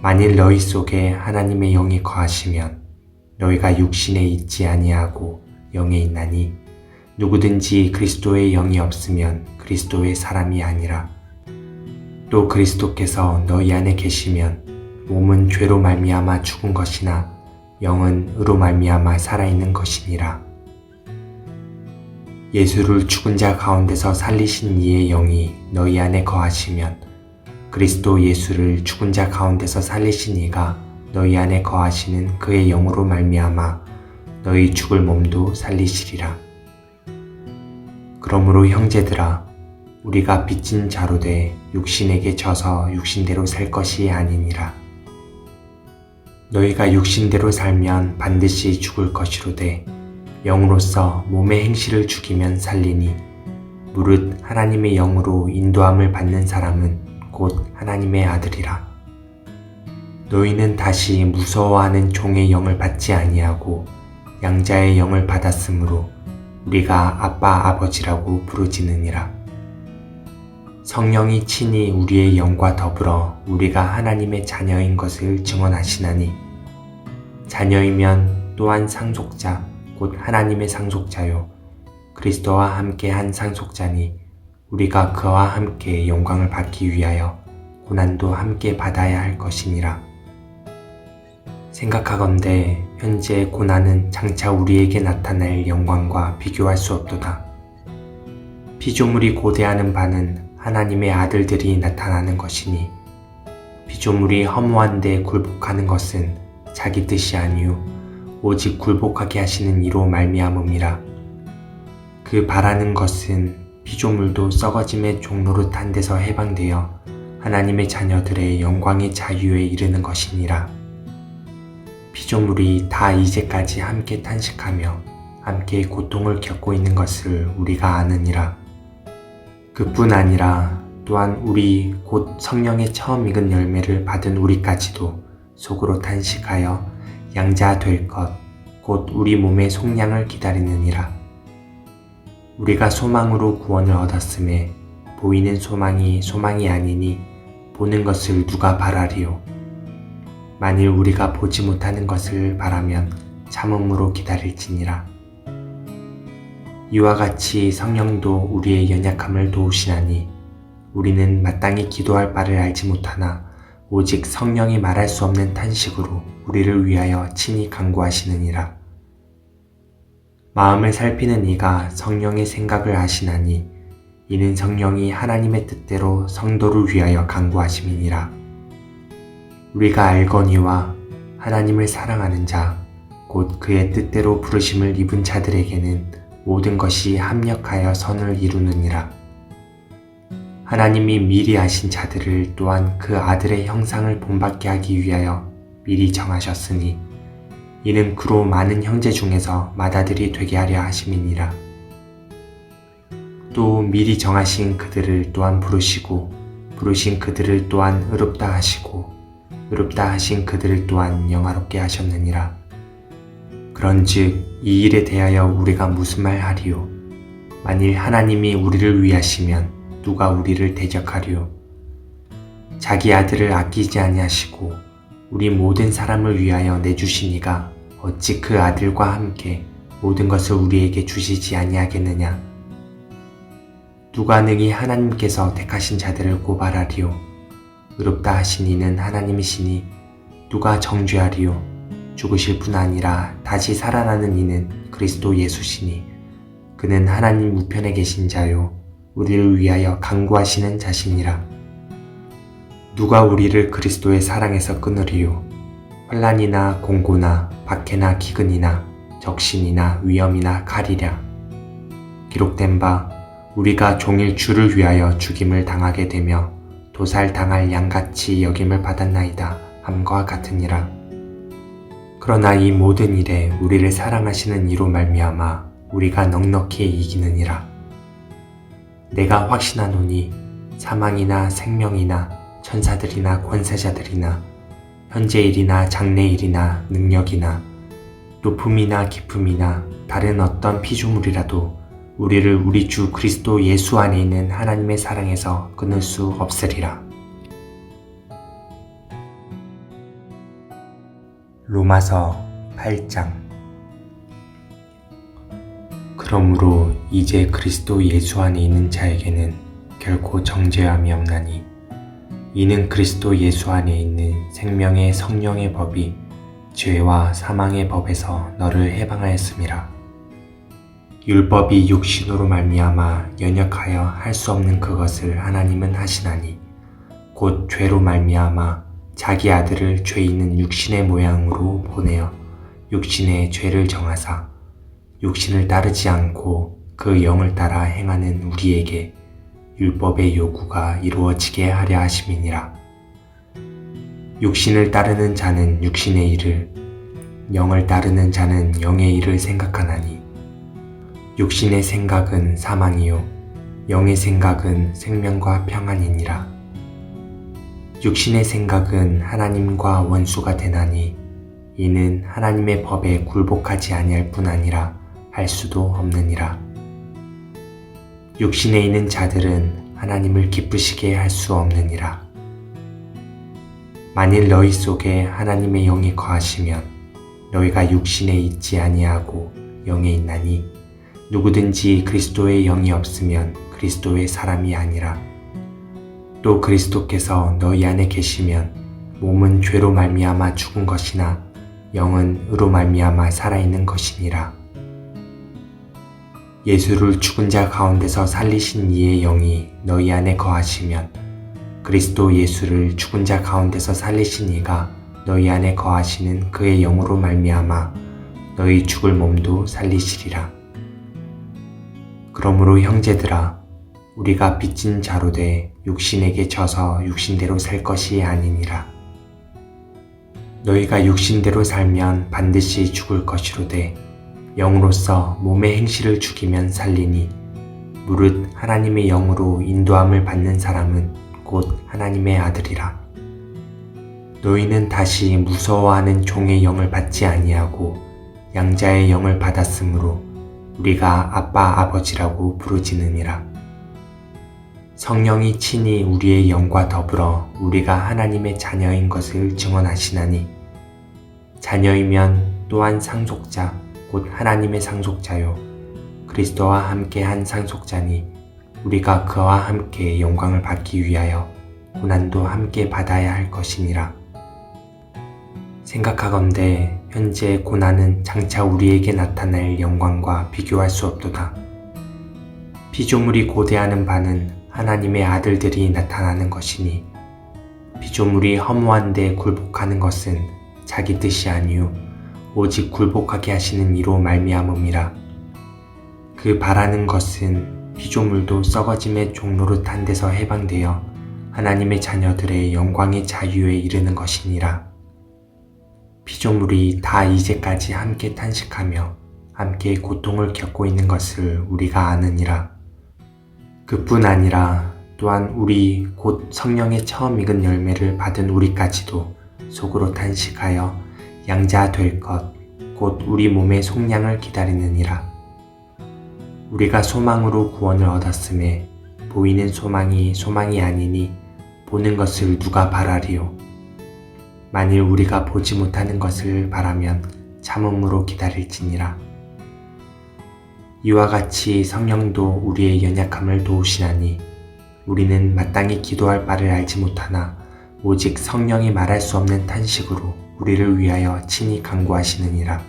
만일 너희 속에 하나님의 영이 거하시면 너희가 육신에 있지 아니하고 영에 있나니 누구든지 그리스도의 영이 없으면 그리스도의 사람이 아니라. 또 그리스도께서 너희 안에 계시면 몸은 죄로 말미암아 죽은 것이나 영은 의로 말미암아 살아있는 것이니라. 예수를 죽은 자 가운데서 살리신 이의 영이 너희 안에 거하시면 그리스도 예수를 죽은 자 가운데서 살리신 이가 너희 안에 거하시는 그의 영으로 말미암아 너희 죽을 몸도 살리시리라. 그러므로 형제들아 우리가 빚진 자로 돼 육신에게 져서 육신대로 살 것이 아니니라. 너희가 육신대로 살면 반드시 죽을 것이로되 영으로서 몸의 행실을 죽이면 살리니 무릇 하나님의 영으로 인도함을 받는 사람은 곧 하나님의 아들이라. 너희는 다시 무서워하는 종의 영을 받지 아니하고 양자의 영을 받았으므로 우리가 아빠 아버지라고 부르짖느니라. 성령이 친히 우리의 영과 더불어 우리가 하나님의 자녀인 것을 증언하시나니 자녀이면 또한 상속자 곧 하나님의 상속자요 그리스도와 함께 한 상속자니 우리가 그와 함께 영광을 받기 위하여 고난도 함께 받아야 할 것이니라. 생각하건대 현재 고난은 장차 우리에게 나타날 영광과 비교할 수 없도다. 피조물이 고대하는 바는 하나님의 아들들이 나타나는 것이니 피조물이 허무한데 굴복하는 것은 자기 뜻이 아니요 오직 굴복하게 하시는 이로 말미암음이라. 그 바라는 것은 피조물도 썩어짐의 종노릇한 데서 해방되어 하나님의 자녀들의 영광의 자유에 이르는 것이니라. 피조물이 다 이제까지 함께 탄식하며 함께 고통을 겪고 있는 것을 우리가 아느니라. 그뿐 아니라 또한 우리 곧 성령의 처음 익은 열매를 받은 우리까지도 속으로 탄식하여 양자 될 것 곧 우리 몸의 속량을 기다리느니라. 우리가 소망으로 구원을 얻었음에 보이는 소망이 소망이 아니니 보는 것을 누가 바라리요. 만일 우리가 보지 못하는 것을 바라면 참음으로 기다릴지니라. 이와 같이 성령도 우리의 연약함을 도우시나니 우리는 마땅히 기도할 바를 알지 못하나 오직 성령이 말할 수 없는 탄식으로 우리를 위하여 친히 간구하시느니라. 마음을 살피는 이가 성령의 생각을 아시나니 이는 성령이 하나님의 뜻대로 성도를 위하여 간구하심이니라. 우리가 알거니와 하나님을 사랑하는 자, 곧 그의 뜻대로 부르심을 입은 자들에게는 모든 것이 합력하여 선을 이루느니라. 하나님이 미리 아신 자들을 또한 그 아들의 형상을 본받게 하기 위하여 미리 정하셨으니 이는 그로 많은 형제 중에서 맏아들이 되게 하려 하심이니라. 또 미리 정하신 그들을 또한 부르시고 부르신 그들을 또한 의롭다 하시고 의롭다 하신 그들을 또한 영화롭게 하셨느니라. 그런즉 이 일에 대하여 우리가 무슨 말 하리요? 만일 하나님이 우리를 위하시면 누가 우리를 대적하리요? 자기 아들을 아끼지 아니하시고 우리 모든 사람을 위하여 내주시니가 어찌 그 아들과 함께 모든 것을 우리에게 주시지 아니하겠느냐? 누가 능히 하나님께서 택하신 자들을 고발하리요? 의롭다 하신 이는 하나님이시니 누가 정죄하리요? 죽으실 뿐 아니라 다시 살아나는 이는 그리스도 예수시니 그는 하나님 우편에 계신 자요 우리를 위하여 간구하시는 자시니라. 누가 우리를 그리스도의 사랑에서 끊으리요? 환난이나 공고나 박해나 기근이나 적신이나 위험이나 칼이랴. 기록된 바 우리가 종일 주를 위하여 죽임을 당하게 되며 도살당할 양같이 여김을 받았나이다 함과 같으니라. 그러나 이 모든 일에 우리를 사랑하시는 이로 말미암아 우리가 넉넉히 이기느니라. 내가 확신하노니 사망이나 생명이나 천사들이나 권세자들이나 현재일이나 장래일이나 능력이나 높음이나 깊음이나 다른 어떤 피조물이라도 우리를 우리 주 그리스도 예수 안에 있는 하나님의 사랑에서 끊을 수 없으리라. 로마서 8장. 그러므로 이제 그리스도 예수 안에 있는 자에게는 결코 정죄함이 없나니 이는 그리스도 예수 안에 있는 생명의 성령의 법이 죄와 사망의 법에서 너를 해방하였음이라. 율법이 육신으로 말미암아 연약하여 할 수 없는 그것을 하나님은 하시나니 곧 죄로 말미암아 자기 아들을 죄 있는 육신의 모양으로 보내어 육신의 죄를 정하사 육신을 따르지 않고 그 영을 따라 행하는 우리에게 율법의 요구가 이루어지게 하려 하심이니라. 육신을 따르는 자는 육신의 일을, 영을 따르는 자는 영의 일을 생각하나니 육신의 생각은 사망이요 영의 생각은 생명과 평안이니라. 육신의 생각은 하나님과 원수가 되나니 이는 하나님의 법에 굴복하지 아니할 뿐 아니라 할 수도 없느니라. 육신에 있는 자들은 하나님을 기쁘시게 할 수 없느니라. 만일 너희 속에 하나님의 영이 거하시면 너희가 육신에 있지 아니하고 영에 있나니 누구든지 그리스도의 영이 없으면 그리스도의 사람이 아니라. 또 그리스도께서 너희 안에 계시면 몸은 죄로 말미암아 죽은 것이나 영은 의로 말미암아 살아있는 것이니라. 예수를 죽은 자 가운데서 살리신 이의 영이 너희 안에 거하시면 그리스도 예수를 죽은 자 가운데서 살리신 이가 너희 안에 거하시는 그의 영으로 말미암아 너희 죽을 몸도 살리시리라. 그러므로 형제들아, 우리가 빚진 자로 돼 육신에게 져서 육신대로 살 것이 아니니라. 너희가 육신대로 살면 반드시 죽을 것이로되 영으로서 몸의 행실을 죽이면 살리니 무릇 하나님의 영으로 인도함을 받는 사람은 곧 하나님의 아들이라. 너희는 다시 무서워하는 종의 영을 받지 아니하고 양자의 영을 받았으므로 우리가 아빠 아버지라고 부르짖느니라. 성령이 친히 우리의 영과 더불어 우리가 하나님의 자녀인 것을 증언하시나니 자녀이면 또한 상속자 곧 하나님의 상속자요 그리스도와 함께 한 상속자니 우리가 그와 함께 영광을 받기 위하여 고난도 함께 받아야 할 것이니라. 생각하건대 현재 고난은 장차 우리에게 나타날 영광과 비교할 수 없도다. 피조물이 고대하는 바는 하나님의 아들들이 나타나는 것이니 피조물이 허무한데 굴복하는 것은 자기 뜻이 아니요 오직 굴복하게 하시는 이로 말미암음이라. 그 바라는 것은 피조물도 썩어짐의 종노릇한 데서 해방되어 하나님의 자녀들의 영광의 자유에 이르는 것이니라. 피조물이 다 이제까지 함께 탄식하며 함께 고통을 겪고 있는 것을 우리가 아느니라. 그뿐 아니라 또한 우리 곧 성령의 처음 익은 열매를 받은 우리까지도 속으로 탄식하여 양자 될 것 곧 우리 몸의 속량을 기다리느니라. 우리가 소망으로 구원을 얻었음에 보이는 소망이 소망이 아니니 보는 것을 누가 바라리요. 만일 우리가 보지 못하는 것을 바라면 참음으로 기다릴지니라. 이와 같이 성령도 우리의 연약함을 도우시나니 우리는 마땅히 기도할 바를 알지 못하나 오직 성령이 말할 수 없는 탄식으로 우리를 위하여 친히 간구하시느니라.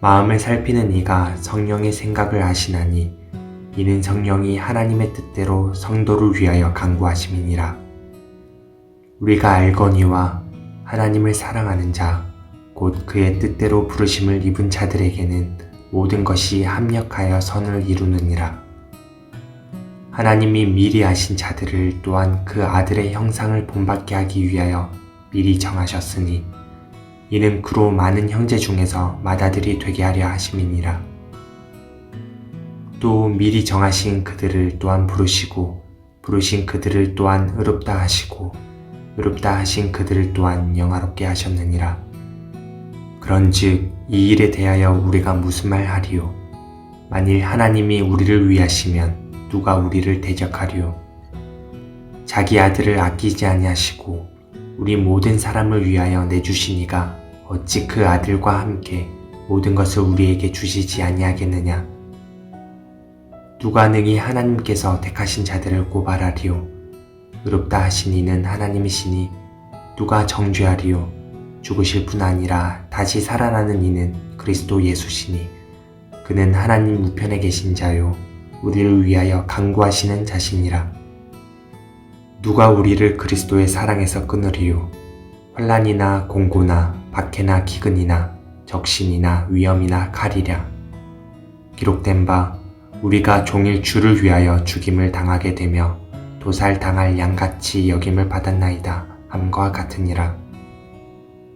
마음을 살피는 이가 성령의 생각을 아시나니 이는 성령이 하나님의 뜻대로 성도를 위하여 간구하심이니라. 우리가 알거니와 하나님을 사랑하는 자 곧 그의 뜻대로 부르심을 입은 자들에게는 모든 것이 합력하여 선을 이루느니라. 하나님이 미리 아신 자들을 또한 그 아들의 형상을 본받게 하기 위하여 미리 정하셨으니 이는 그로 많은 형제 중에서 맏아들이 되게 하려 하심이니라. 또 미리 정하신 그들을 또한 부르시고 부르신 그들을 또한 의롭다 하시고 의롭다 하신 그들을 또한 영화롭게 하셨느니라. 그런즉 이 일에 대하여 우리가 무슨 말 하리요? 만일 하나님이 우리를 위하시면 누가 우리를 대적하리요? 자기 아들을 아끼지 아니하시고 우리 모든 사람을 위하여 내주시니가 어찌 그 아들과 함께 모든 것을 우리에게 주시지 아니하겠느냐? 누가 능히 하나님께서 택하신 자들을 고발하리요? 의롭다 하신 이는 하나님이시니 누가 정죄하리요? 죽으실 뿐 아니라 다시 살아나는 이는 그리스도 예수시니 그는 하나님 우편에 계신 자요 우리를 위하여 간구하시는 자시니라. 누가 우리를 그리스도의 사랑에서 끊으리요? 환난이나 공고나 박해나 기근이나 적신이나 위험이나 칼이랴. 기록된 바 우리가 종일 주를 위하여 죽임을 당하게 되며 도살당할 양같이 여김을 받았나이다 함과 같으니라.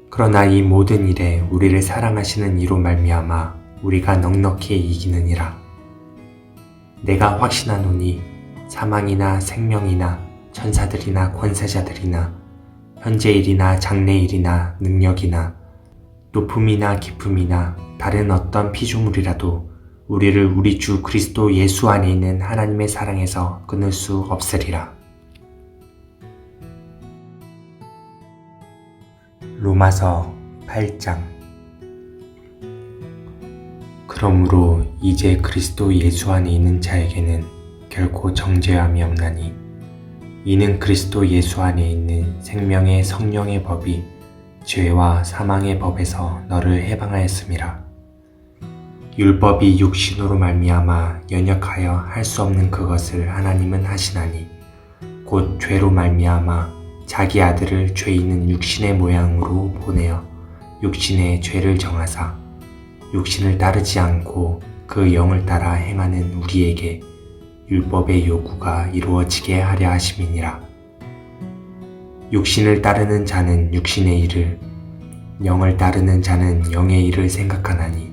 그러나 이 모든 일에 우리를 사랑하시는 이로 말미암아 우리가 넉넉히 이기느니라. 내가 확신하노니 사망이나 생명이나 천사들이나 권세자들이나 현재일이나 장래일이나 능력이나 높음이나 깊음이나 다른 어떤 피조물이라도 우리를 우리 주 그리스도 예수 안에 있는 하나님의 사랑에서 끊을 수 없으리라. 로마서 8장. 그러므로 이제 그리스도 예수 안에 있는 자에게는 결코 정죄함이 없나니 이는 그리스도 예수 안에 있는 생명의 성령의 법이 죄와 사망의 법에서 너를 해방하였음이라. 율법이 육신으로 말미암아 연역하여 할 수 없는 그것을 하나님은 하시나니 곧 죄로 말미암아 자기 아들을 죄 있는 육신의 모양으로 보내어 육신의 죄를 정하사 육신을 따르지 않고 그 영을 따라 행하는 우리에게 율법의 요구가 이루어지게 하려 하심이니라. 육신을 따르는 자는 육신의 일을, 영을 따르는 자는 영의 일을 생각하나니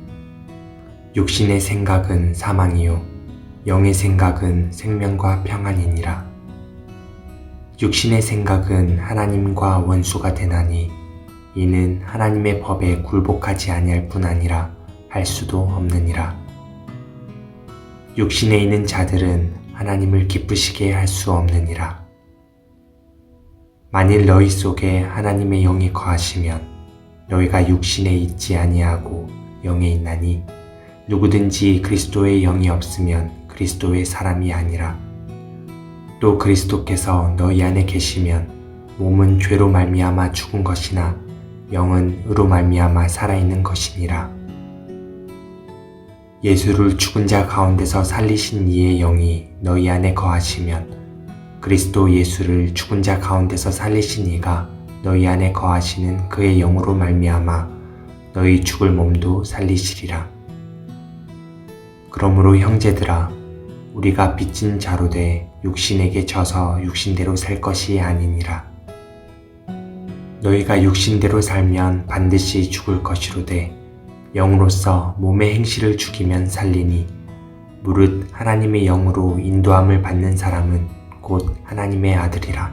육신의 생각은 사망이요 영의 생각은 생명과 평안이니라. 육신의 생각은 하나님과 원수가 되나니 이는 하나님의 법에 굴복하지 아니할 뿐 아니라 할 수도 없느니라. 육신에 있는 자들은 하나님을 기쁘시게 할 수 없느니라. 만일 너희 속에 하나님의 영이 거하시면 너희가 육신에 있지 아니하고 영에 있나니 누구든지 그리스도의 영이 없으면 그리스도의 사람이 아니라. 또 그리스도께서 너희 안에 계시면 몸은 죄로 말미암아 죽은 것이나 영은 의로 말미암아 살아있는 것이니라. 예수를 죽은 자 가운데서 살리신 이의 영이 너희 안에 거하시면 그리스도 예수를 죽은 자 가운데서 살리신 이가 너희 안에 거하시는 그의 영으로 말미암아 너희 죽을 몸도 살리시리라. 그러므로 형제들아, 우리가 빚진 자로 돼 육신에게 져서 육신대로 살 것이 아니니라. 너희가 육신대로 살면 반드시 죽을 것이로되 영으로서 몸의 행실을 죽이면 살리니 무릇 하나님의 영으로 인도함을 받는 사람은 곧 하나님의 아들이라.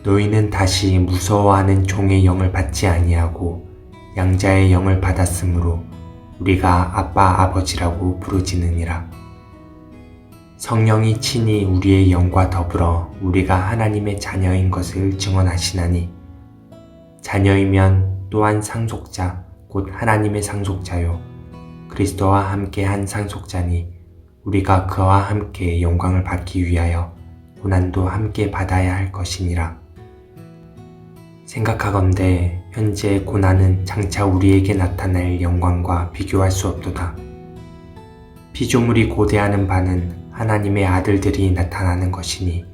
너희는 다시 무서워하는 종의 영을 받지 아니하고 양자의 영을 받았으므로 우리가 아빠 아버지라고 부르짖느니라. 성령이 친히 우리의 영과 더불어 우리가 하나님의 자녀인 것을 증언하시나니 자녀이면 또한 상속자 곧 하나님의 상속자요 그리스도와 함께 한 상속자니 우리가 그와 함께 영광을 받기 위하여 고난도 함께 받아야 할 것이니라. 생각하건대 현재 고난은 장차 우리에게 나타날 영광과 비교할 수 없도다. 피조물이 고대하는 바는 하나님의 아들들이 나타나는 것이니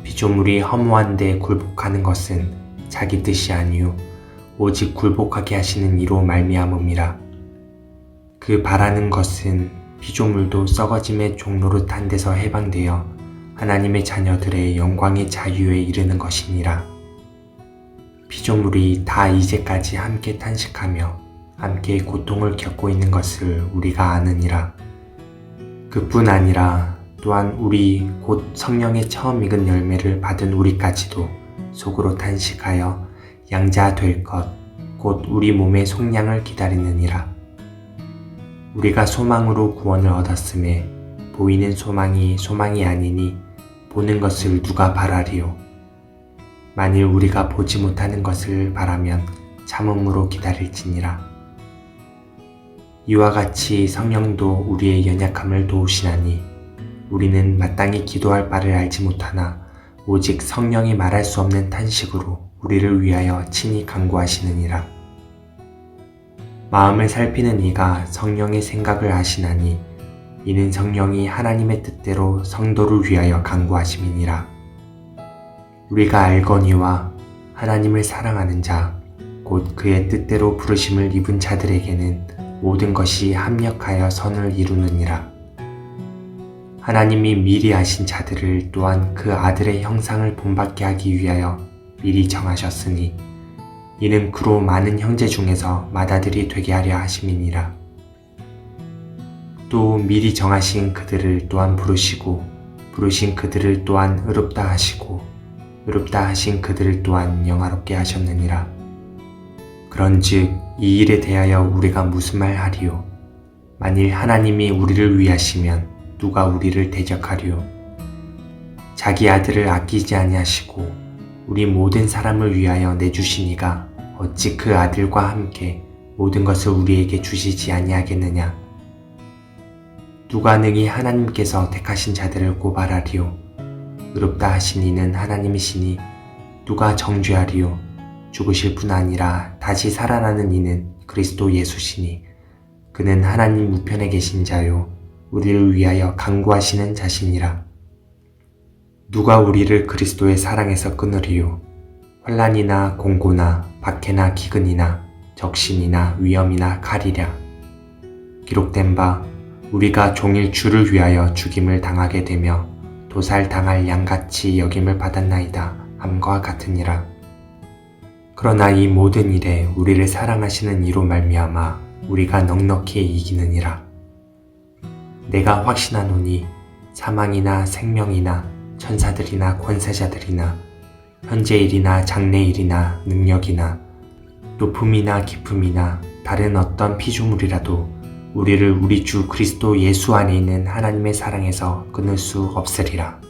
피조물이 허무한 데 굴복하는 것은 자기 뜻이 아니요 오직 굴복하게 하시는 이로 말미암음이라. 그 바라는 것은 피조물도 썩어짐의 종노릇한 데서 해방되어 하나님의 자녀들의 영광의 자유에 이르는 것이니라. 피조물이 다 이제까지 함께 탄식하며 함께 고통을 겪고 있는 것을 우리가 아느니라. 그뿐 아니라 또한 우리 곧 성령의 처음 익은 열매를 받은 우리까지도 속으로 탄식하여 양자 될 것, 곧 우리 몸의 속량을 기다리느니라. 우리가 소망으로 구원을 얻었음에 보이는 소망이 소망이 아니니 보는 것을 누가 바라리요. 만일 우리가 보지 못하는 것을 바라면 참음으로 기다릴지니라. 이와 같이 성령도 우리의 연약함을 도우시나니 우리는 마땅히 기도할 바를 알지 못하나 오직 성령이 말할 수 없는 탄식으로 우리를 위하여 친히 간구하시느니라. 마음을 살피는 이가 성령의 생각을 아시나니 이는 성령이 하나님의 뜻대로 성도를 위하여 간구하심이니라. 우리가 알거니와 하나님을 사랑하는 자, 곧 그의 뜻대로 부르심을 입은 자들에게는 모든 것이 합력하여 선을 이루느니라. 하나님이 미리 아신 자들을 또한 그 아들의 형상을 본받게 하기 위하여 미리 정하셨으니 이는 그로 많은 형제 중에서 맏아들이 되게 하려 하심이니라. 또 미리 정하신 그들을 또한 부르시고 부르신 그들을 또한 의롭다 하시고 의롭다 하신 그들을 또한 영화롭게 하셨느니라. 그런즉 이 일에 대하여 우리가 무슨 말 하리요? 만일 하나님이 우리를 위하시면 누가 우리를 대적하리요? 자기 아들을 아끼지 아니하시고 우리 모든 사람을 위하여 내주시니가 어찌 그 아들과 함께 모든 것을 우리에게 주시지 아니하겠느냐? 누가 능히 하나님께서 택하신 자들을 고발하리요? 의롭다 하신 이는 하나님이시니 누가 정죄하리요? 죽으실 뿐 아니라 다시 살아나는 이는 그리스도 예수시니 그는 하나님 우편에 계신 자요 우리를 위하여 간구하시는 자시니라. 누가 우리를 그리스도의 사랑에서 끊으리요? 환난이나 공고나 박해나 기근이나 적신이나 위험이나 칼이랴. 기록된 바 우리가 종일 주를 위하여 죽임을 당하게 되며 도살당할 양같이 여김을 받았나이다 함과 같으니라. 그러나 이 모든 일에 우리를 사랑하시는 이로 말미암아 우리가 넉넉히 이기느니라. 내가 확신하노니 사망이나 생명이나 천사들이나 권세자들이나 현재일이나 장래일이나 능력이나 높음이나 깊음이나 다른 어떤 피조물이라도 우리를 우리 주 그리스도 예수 안에 있는 하나님의 사랑에서 끊을 수 없으리라.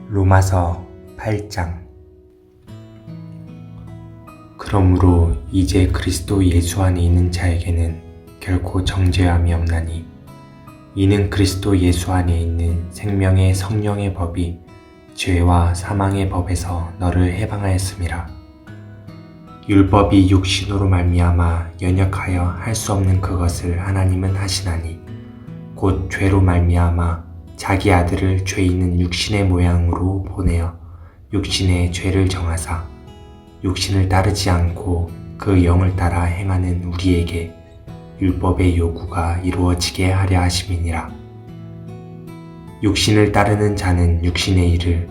로마서 8장. 그러므로 이제 그리스도 예수 안에 있는 자에게는 결코 정죄함이 없나니 이는 그리스도 예수 안에 있는 생명의 성령의 법이 죄와 사망의 법에서 너를 해방하였음이라. 율법이 육신으로 말미암아 연약하여 할 수 없는 그것을 하나님은 하시나니 곧 죄로 말미암아 자기 아들을 죄 있는 육신의 모양으로 보내어 육신의 죄를 정하사 육신을 따르지 않고 그 영을 따라 행하는 우리에게 율법의 요구가 이루어지게 하려 하심이니라. 육신을 따르는 자는 육신의 일을,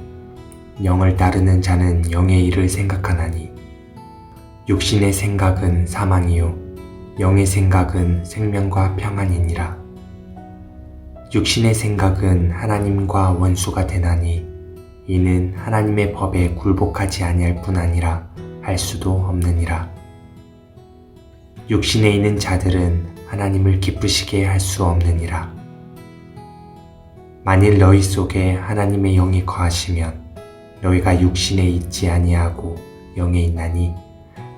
영을 따르는 자는 영의 일을 생각하나니 육신의 생각은 사망이요 영의 생각은 생명과 평안이니라. 육신의 생각은 하나님과 원수가 되나니 이는 하나님의 법에 굴복하지 아니할 뿐 아니라 할 수도 없느니라. 육신에 있는 자들은 하나님을 기쁘시게 할 수 없느니라. 만일 너희 속에 하나님의 영이 거하시면 너희가 육신에 있지 아니하고 영에 있나니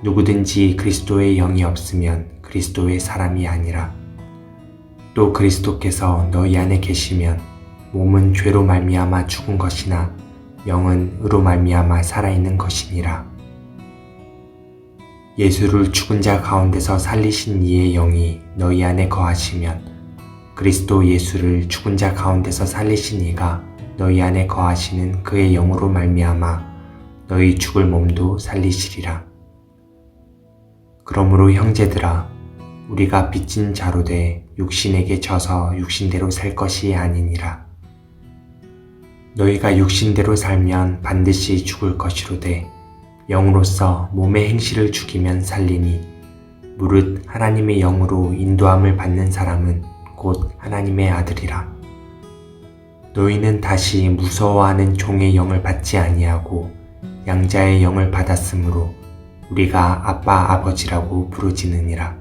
누구든지 그리스도의 영이 없으면 그리스도의 사람이 아니라. 또 그리스도께서 너희 안에 계시면 몸은 죄로 말미암아 죽은 것이나 영은 의로 말미암아 살아있는 것이니라. 예수를 죽은 자 가운데서 살리신 이의 영이 너희 안에 거하시면 그리스도 예수를 죽은 자 가운데서 살리신 이가 너희 안에 거하시는 그의 영으로 말미암아 너희 죽을 몸도 살리시리라. 그러므로 형제들아 우리가 빚진 자로 돼 육신에게 져서 육신대로 살 것이 아니니라. 너희가 육신대로 살면 반드시 죽을 것이로되 영으로서 몸의 행실을 죽이면 살리니 무릇 하나님의 영으로 인도함을 받는 사람은 곧 하나님의 아들이라. 너희는 다시 무서워하는 종의 영을 받지 아니하고 양자의 영을 받았으므로 우리가 아빠 아버지라고 부르짖느니라.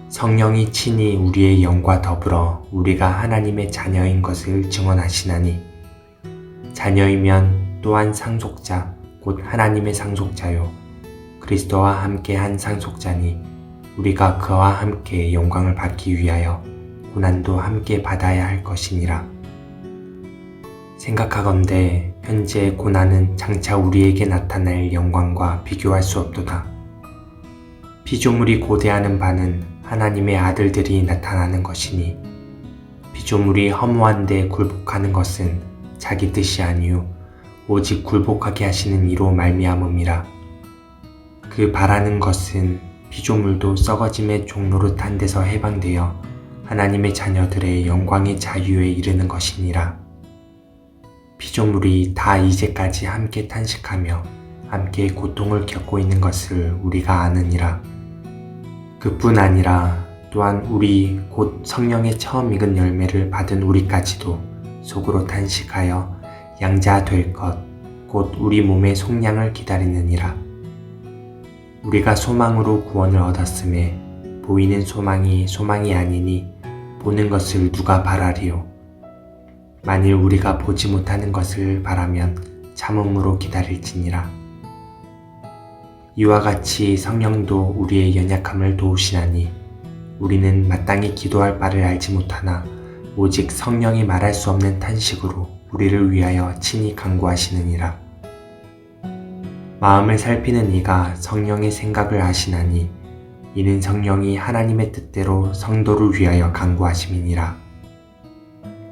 성령이 친히 우리의 영과 더불어 우리가 하나님의 자녀인 것을 증언하시나니 자녀이면 또한 상속자 곧 하나님의 상속자요 그리스도와 함께 한 상속자니 우리가 그와 함께 영광을 받기 위하여 고난도 함께 받아야 할 것이니라. 생각하건대 현재 고난은 장차 우리에게 나타날 영광과 비교할 수 없도다. 피조물이 고대하는 바는 하나님의 아들들이 나타나는 것이니 피조물이 허무한데 굴복하는 것은 자기 뜻이 아니요 오직 굴복하게 하시는 이로 말미암음이라. 그 바라는 것은 피조물도 썩어짐의 종노릇한 데서 해방되어 하나님의 자녀들의 영광의 자유에 이르는 것이니라. 피조물이 다 이제까지 함께 탄식하며 함께 고통을 겪고 있는 것을 우리가 아느니라. 그뿐 아니라 또한 우리 곧 성령의 처음 익은 열매를 받은 우리까지도 속으로 탄식하여 양자 될 것 곧 우리 몸의 속량을 기다리느니라. 우리가 소망으로 구원을 얻었음에 보이는 소망이 소망이 아니니 보는 것을 누가 바라리요. 만일 우리가 보지 못하는 것을 바라면 참음으로 기다릴지니라. 이와 같이 성령도 우리의 연약함을 도우시나니 우리는 마땅히 기도할 바를 알지 못하나 오직 성령이 말할 수 없는 탄식으로 우리를 위하여 친히 간구하시느니라. 마음을 살피는 이가 성령의 생각을 아시나니 이는 성령이 하나님의 뜻대로 성도를 위하여 간구하심이니라.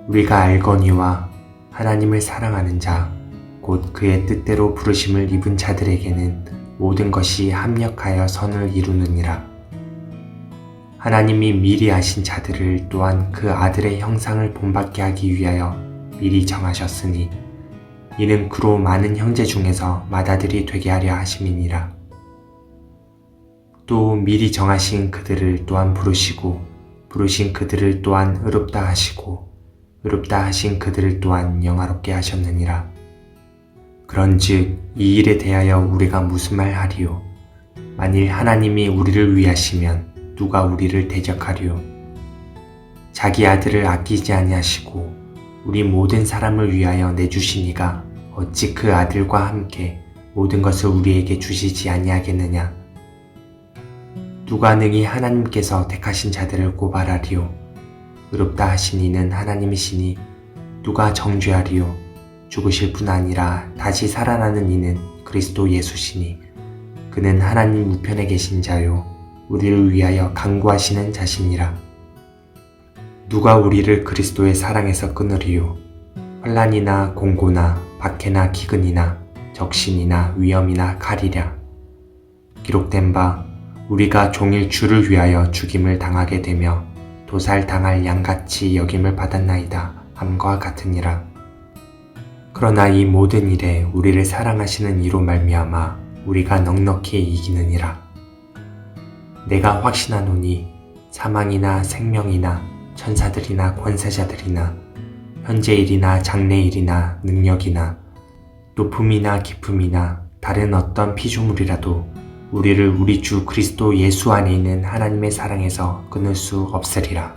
우리가 알거니와 하나님을 사랑하는 자, 곧 그의 뜻대로 부르심을 입은 자들에게는 모든 것이 합력하여 선을 이루느니라. 하나님이 미리 아신 자들을 또한 그 아들의 형상을 본받게 하기 위하여 미리 정하셨으니 이는 그로 많은 형제 중에서 맏아들이 되게 하려 하심이니라. 또 미리 정하신 그들을 또한 부르시고 부르신 그들을 또한 의롭다 하시고 의롭다 하신 그들을 또한 영화롭게 하셨느니라. 그런즉 이 일에 대하여 우리가 무슨 말 하리요? 만일 하나님이 우리를 위하시면 누가 우리를 대적하리요? 자기 아들을 아끼지 아니하시고 우리 모든 사람을 위하여 내주신 이가 어찌 그 아들과 함께 모든 것을 우리에게 주시지 아니하겠느냐? 누가 능히 하나님께서 택하신 자들을 고발하리요? 의롭다 하신 이는 하나님이시니 누가 정죄하리요? 죽으실 뿐 아니라 다시 살아나는 이는 그리스도 예수시니 그는 하나님 우편에 계신 자요 우리를 위하여 간구하시는 자시니라. 누가 우리를 그리스도의 사랑에서 끊으리요? 환난이나 공고나 박해나 기근이나 적신이나 위험이나 칼이랴. 기록된 바 우리가 종일 주를 위하여 죽임을 당하게 되며 도살당할 양같이 여김을 받았나이다 함과 같으니라. 그러나 이 모든 일에 우리를 사랑하시는 이로 말미암아 우리가 넉넉히 이기느니라. 내가 확신하노니 사망이나 생명이나 천사들이나 권세자들이나 현재일이나 장래일이나 능력이나 높음이나 깊음이나 다른 어떤 피조물이라도 우리를 우리 주 그리스도 예수 안에 있는 하나님의 사랑에서 끊을 수 없으리라.